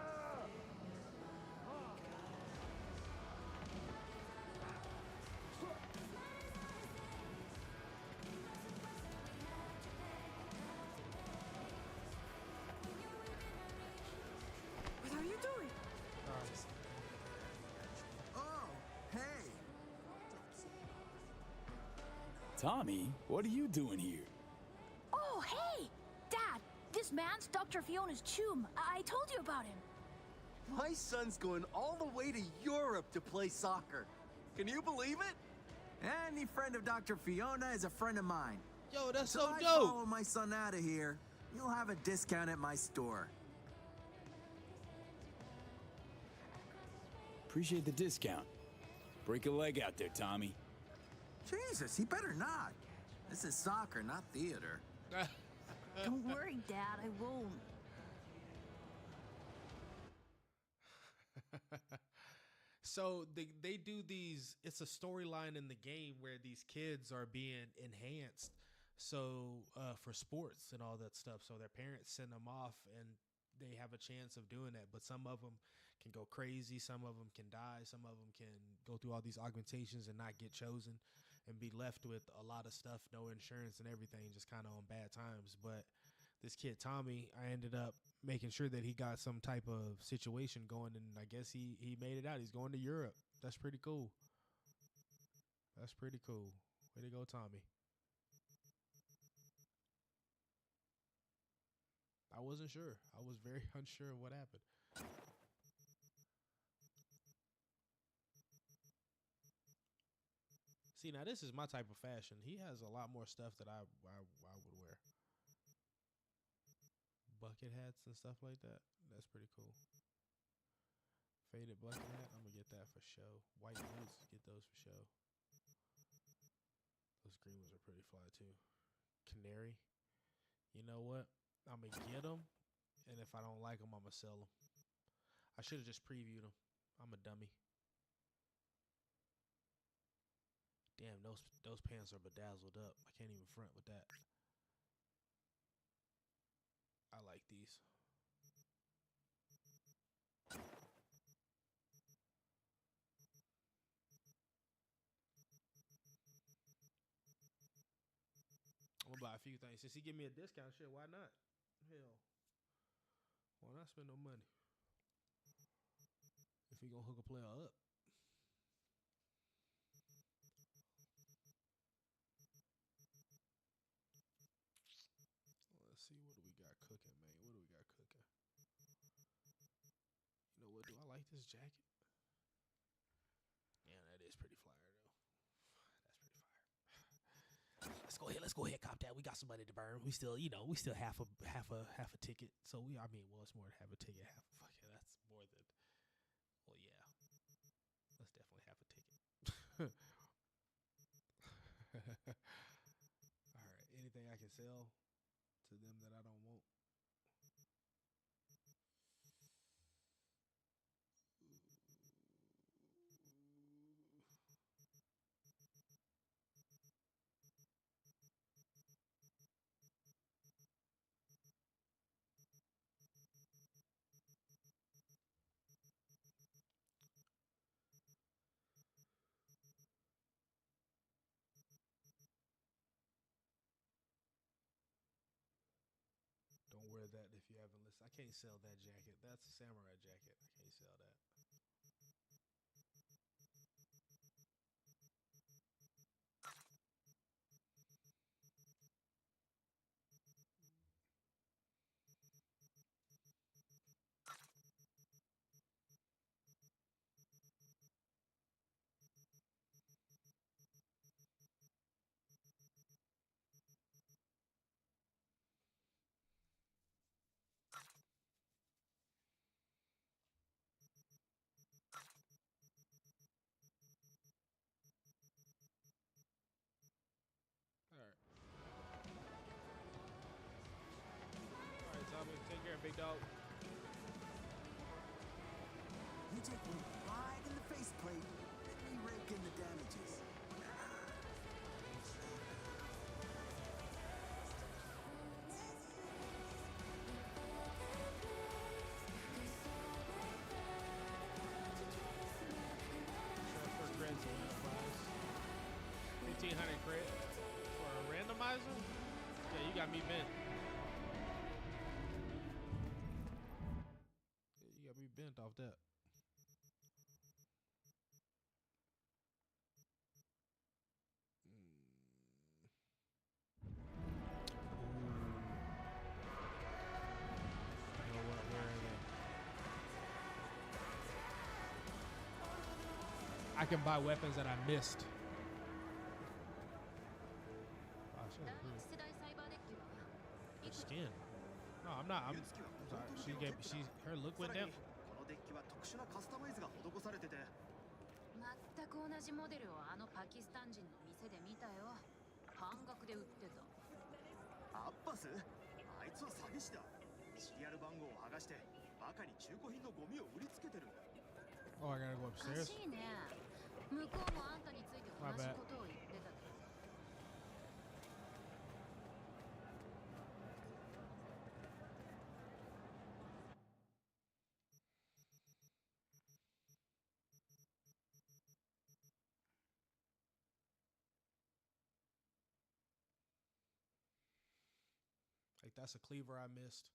O: What are you doing?
M: Oh, hey!
D: Tommy, what are you doing here?
P: Oh, hey! Dad, this man's Dr. Fiona's Choom. I told you about him.
Q: My son's going all the way to Europe to play soccer. Can you believe it?
M: Any friend of Dr. Fiona is a friend of mine.
A: Yo, that's
M: so
A: so
M: I
A: dope.
M: Follow my son out of here. You'll have a discount at my store.
D: Appreciate the discount. Break a leg out there, Tommy.
M: Jesus, he better not. This is soccer, not theater.
P: Don't worry, Dad, I won't.
A: So they do these, it's a storyline in the game where these kids are being enhanced for sports and all that stuff. So their parents send them off and they have a chance of doing that. But some of them can go crazy. Some of them can die. Some of them can go through all these augmentations and not get chosen and be left with a lot of stuff, no insurance and everything, just kind of on bad times. But this kid, Tommy, I ended up making sure that he got some type of situation going, and I guess he made it out. He's going to Europe. That's pretty cool. That's pretty cool. Way to go, Tommy. I wasn't sure. I was very unsure of what happened. See, now this is my type of fashion. He has a lot more stuff that I would wear. Bucket hats and stuff like that. That's pretty cool. Faded bucket hat. I'm gonna get that for show. White boots. Get those for show. Those green ones are pretty fly too. Canary. You know what? I'm gonna get them, and if I don't like them, I'm gonna sell them. I should have just previewed them. I'm a dummy. Damn, those pants are bedazzled up. I can't even front with that. I like these. I'm gonna buy a few things. Since he give me a discount, shit, why not? Hell. Why not spend no money? If he gonna hook a player up. Let's see, what do we got cooking, man? What do we got cooking? You know what? Do I like this jacket? Yeah, that is pretty flyer though. That's pretty fire. Let's go ahead, cop that. We got some money to burn. We still half a ticket. So it's more than half a ticket. Fuck yeah, that's more than. Well, yeah, that's definitely half a ticket. All right, anything I can sell to them that I don't want. Don't wear that if you haven't listened. I can't sell that jacket. That's a samurai jacket. I can't sell that. dog.
Q: You take one right in the faceplate, let me rake in the damages.
A: Transfer credits and enterprise. 1,500 credit for a randomizer? Yeah, you got me bent. Yeah, you got me bent off that. You know what? Where are they? I can buy weapons that I missed. Oh, shit, her skin. No, I'm not. I'm sorry. Her look went down.
R: このデッキは特殊なカスタマイズが施されてて
E: 全く同じモデルをあのパキスタン人の店で見たよ。半額で売ってた。
R: アッパスあいつは詐欺師だシリアル番号を剥がしてバカに中古品のゴミを売りつけてるんだ
A: Oh, I gotta go
E: おか
A: upstairs.
E: しいね。向こうもあんたについて同じことを言ってたけど。
A: Like that's a cleaver I missed.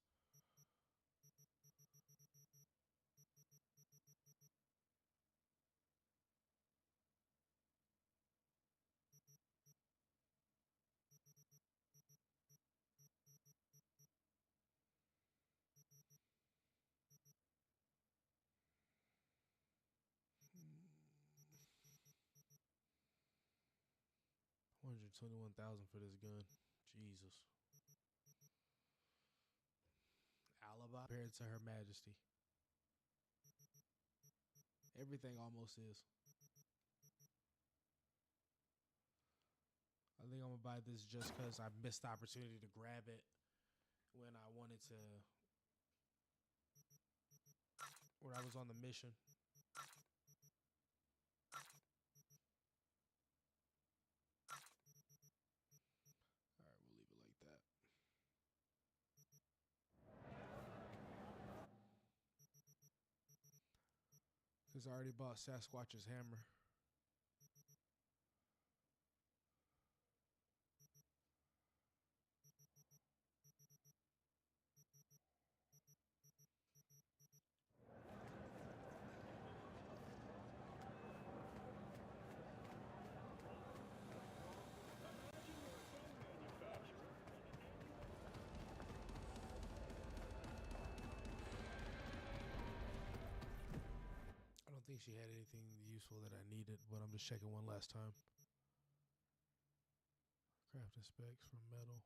A: $121,000 for this gun. Jesus. Alibi compared to Her Majesty. Everything almost is. I think I'm gonna buy this just because I missed the opportunity to grab it when I wanted to. When I was on the mission. Alright, we'll leave it like that. Because I already bought Sasquatch's hammer. I don't think she had anything useful that I needed, but I'm just checking one last time. Crafting specs from metal.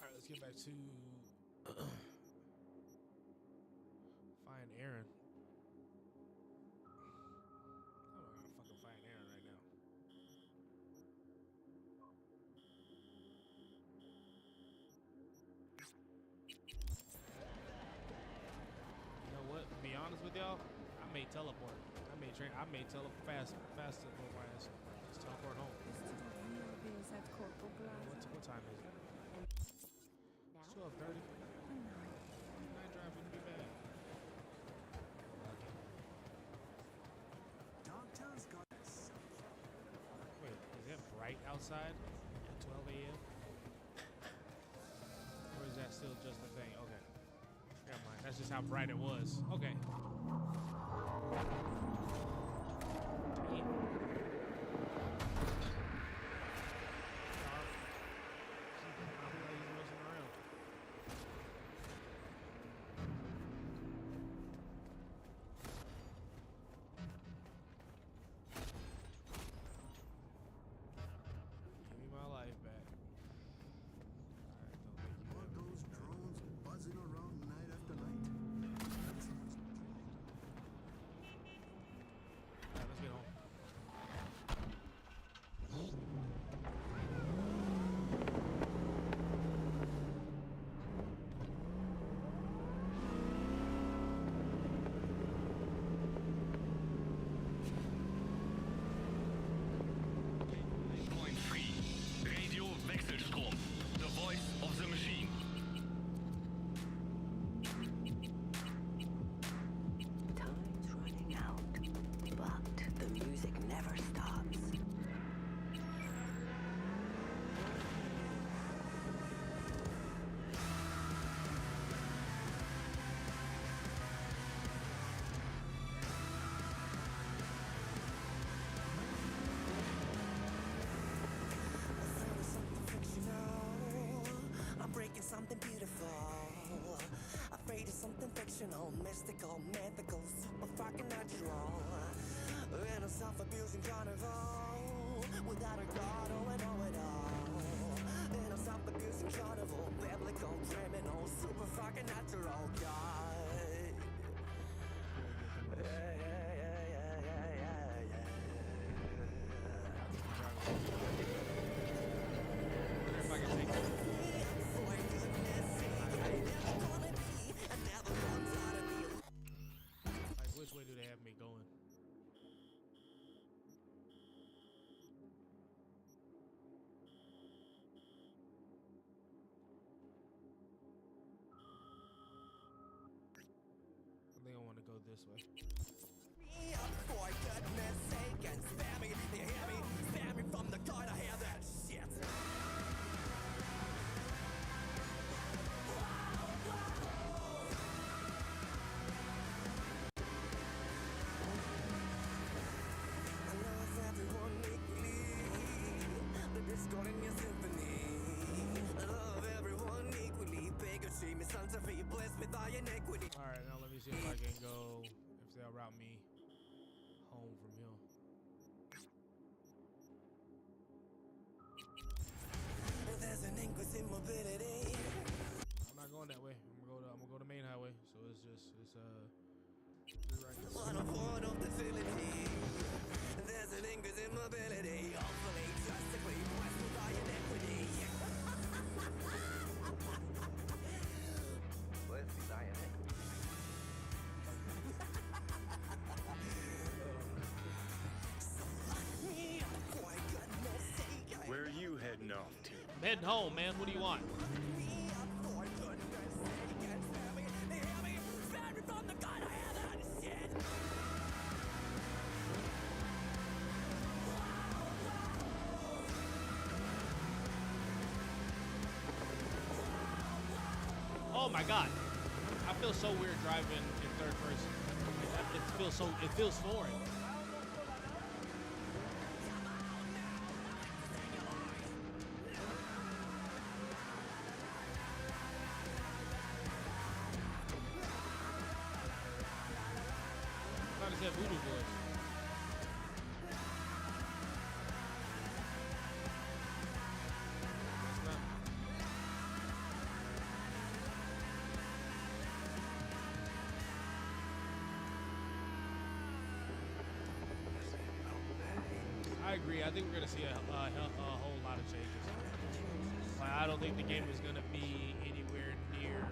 A: Alright, let's get back to find Aaron. I'm not gonna fucking find Aaron right now. You know what? To be honest with y'all, I may teleport. I may faster than my ass. Just teleport home. What time is it? It's 12:30. Night drive wouldn't be bad.
Q: Dogtown's got
A: Wait, is it bright outside at 12 a.m.? Or is that still just a thing? Okay. Never mind. That's just how bright it was. Okay. Damn. Give me my life back. Alright, don't think you
Q: One of those drones buzzing around night after night. That's
G: biblical, mythical, super fucking natural. In a self-abusing carnival, without a god, oh I know it all. In a self-abusing carnival, biblical, criminal, super fucking natural, God.
A: Like, which way do they have me going? I think I want to go this way.
G: For goodness sake, and spare me, you hear me? Spare me from the God, I hear that shit. I love everyone equally, the discord in your symphony. I love everyone equally, bigotry, misanthropy, bliss with thy iniquity.
A: Alright, now let me see if I can go, if they'll route me home from here.
G: There's an increase in mobility.
A: I'm not going that way. I'm gonna go to main highway. So it's right this
G: On a point of facility, there's an increase in mobility. Hopefully, drastically, blessed with thy iniquity. Blessed with thy iniquity.
L: Where are you heading off to?
A: I'm heading home, man. What do you want? Oh my god. I feel so weird driving in third person. It feels foreign. How does that voodoo voice? That's not. I agree. I think we're gonna see a whole lot of changes. Like, I don't think the game is gonna be anywhere near.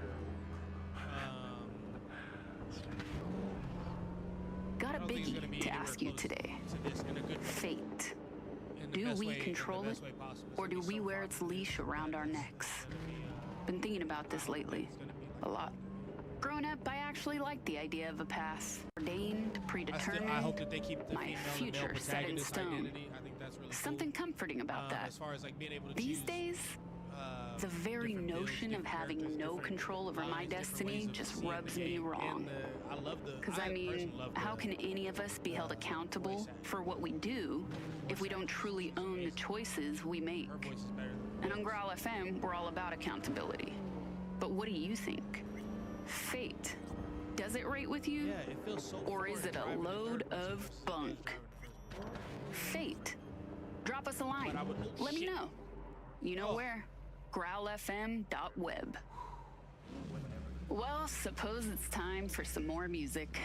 S: Got a biggie to ask you today. Fate. Do we control it, or do we wear its leash around our necks? Been thinking about this lately, a lot. Growing up, I actually liked the idea of a path. Ordained, predetermined,
A: I hope that they keep the
S: my
A: female and male
S: future set in
A: protagonist
S: stone.
A: identity. I think that's really
S: Something comforting about that.
A: As far as like being able to
S: These
A: choose,
S: days, the very notion of having no control over my destiny just rubs me wrong.
A: I love the.
S: Because I mean, how can any of us be held accountable for what we do if we don't truly own the choices we make? And on Growl FM, we're all about accountability. But what do you think? Fate. Does it rate with you?
A: Yeah, it feels so
S: or is it a load of bunk? Fate. Drop us a line. Let me know. You know where? growlfm.web. Well, suppose it's time for some more music.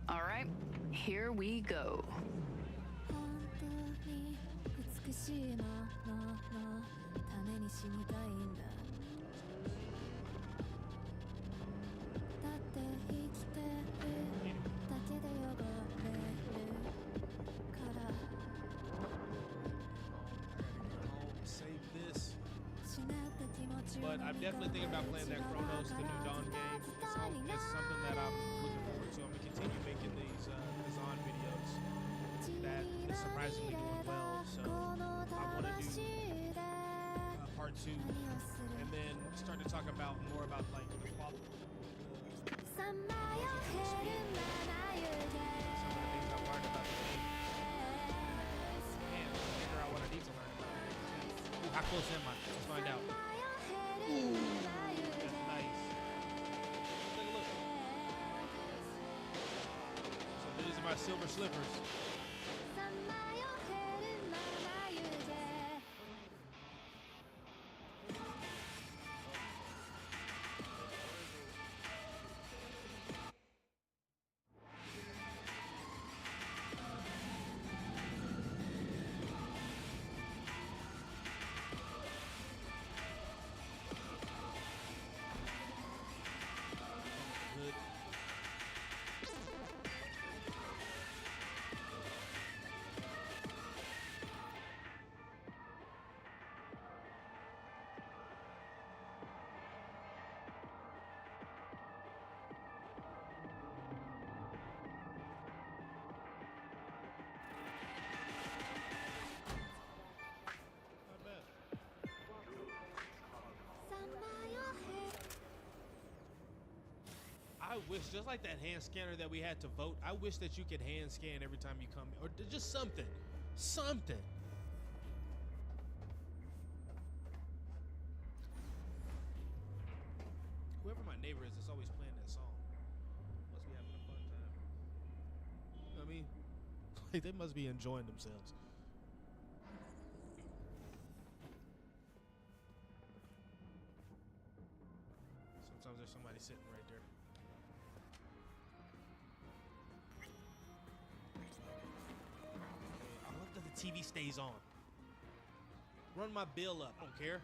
S: All right, here we go.
T: だって生きてるだけで汚れるから
A: Save this. But I'm definitely thinking about playing that Chronos, the new Dawn game. It's something that I'm looking forward to. I'm gonna continue making these Kazan videos. That is surprisingly doing well. So I want to do part 2, and then start to talk about more about like the quality. Some of the things I've learned about the game. And figure out what I need to learn about it. Ooh, how close am I? Let's find out. Ooh, that's nice. Take a look. my silver slippers. I wish, just like that hand scanner that we had to vote, I wish that you could hand scan every time you come, or just something. Something. Whoever my neighbor is that's always playing that song must be having a fun time. You know what I mean? Like, they must be enjoying themselves. Sometimes there's somebody sitting right there. I love that the TV stays on. Run my bill up. I don't care.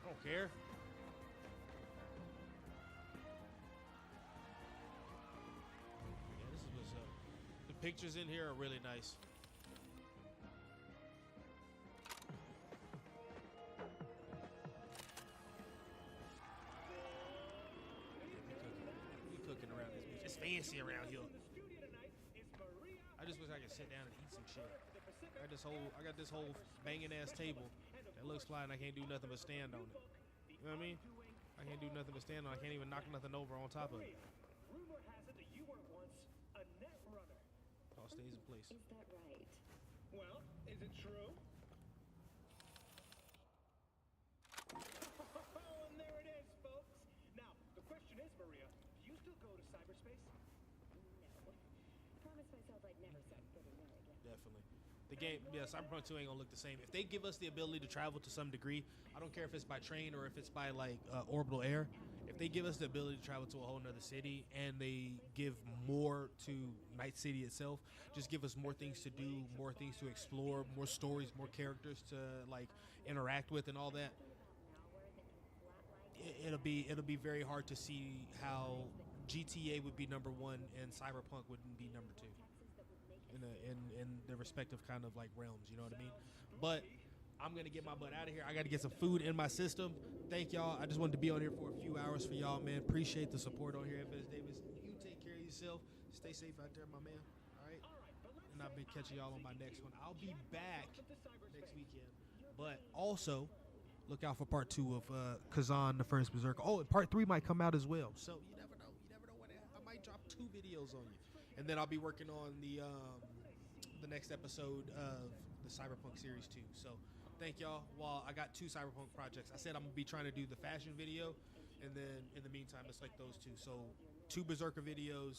A: I don't care. Yeah, this is what's up. The pictures in here are really nice. We cooking around this bitch. It's fancy around here. I just wish I could sit down and eat some shit. I got this whole banging ass table that looks fly, and I can't do nothing but stand on it. You know what I mean? I can't do nothing but stand on it. I can't even knock nothing over on top of it.
J: Rumor has it that you were once a net runner.
A: All stays in place.
J: Is that right? Well, is it true? Oh, and there it is, folks. Now, the question is, Maria, do you still go to cyberspace?
N: No. Promised myself I'd never stop getting married.
A: Definitely. The game, yeah, Cyberpunk 2 ain't gonna look the same. If they give us the ability to travel to some degree, I don't care if it's by train or if it's by like orbital air. If they give us the ability to travel to a whole nother city and they give more to Night City itself, just give us more things to do, more things to explore, more stories, more characters to like interact with and all that. It'll be very hard to see how GTA would be number one and Cyberpunk wouldn't be number two. In their respective kind of like realms, you know what I mean? But I'm gonna get my butt out of here. I gotta get some food in my system. Thank y'all. I just wanted to be on here for a few hours for y'all, man. Appreciate the support on here. FS Davis, you take care of yourself. Stay safe out there, my man. All right. And I've been catching y'all on my next one. I'll be back next weekend. But also, look out for part 2 of Kazan, the First Berserker. Oh, and part 3 might come out as well. So you never know. You never know when I might drop 2 videos on you. And then I'll be working on the next episode of the Cyberpunk series too. So thank y'all. While I got 2 Cyberpunk projects, I said I'm gonna be trying to do the fashion video, and then in the meantime, it's like those 2. So 2 Berserker videos,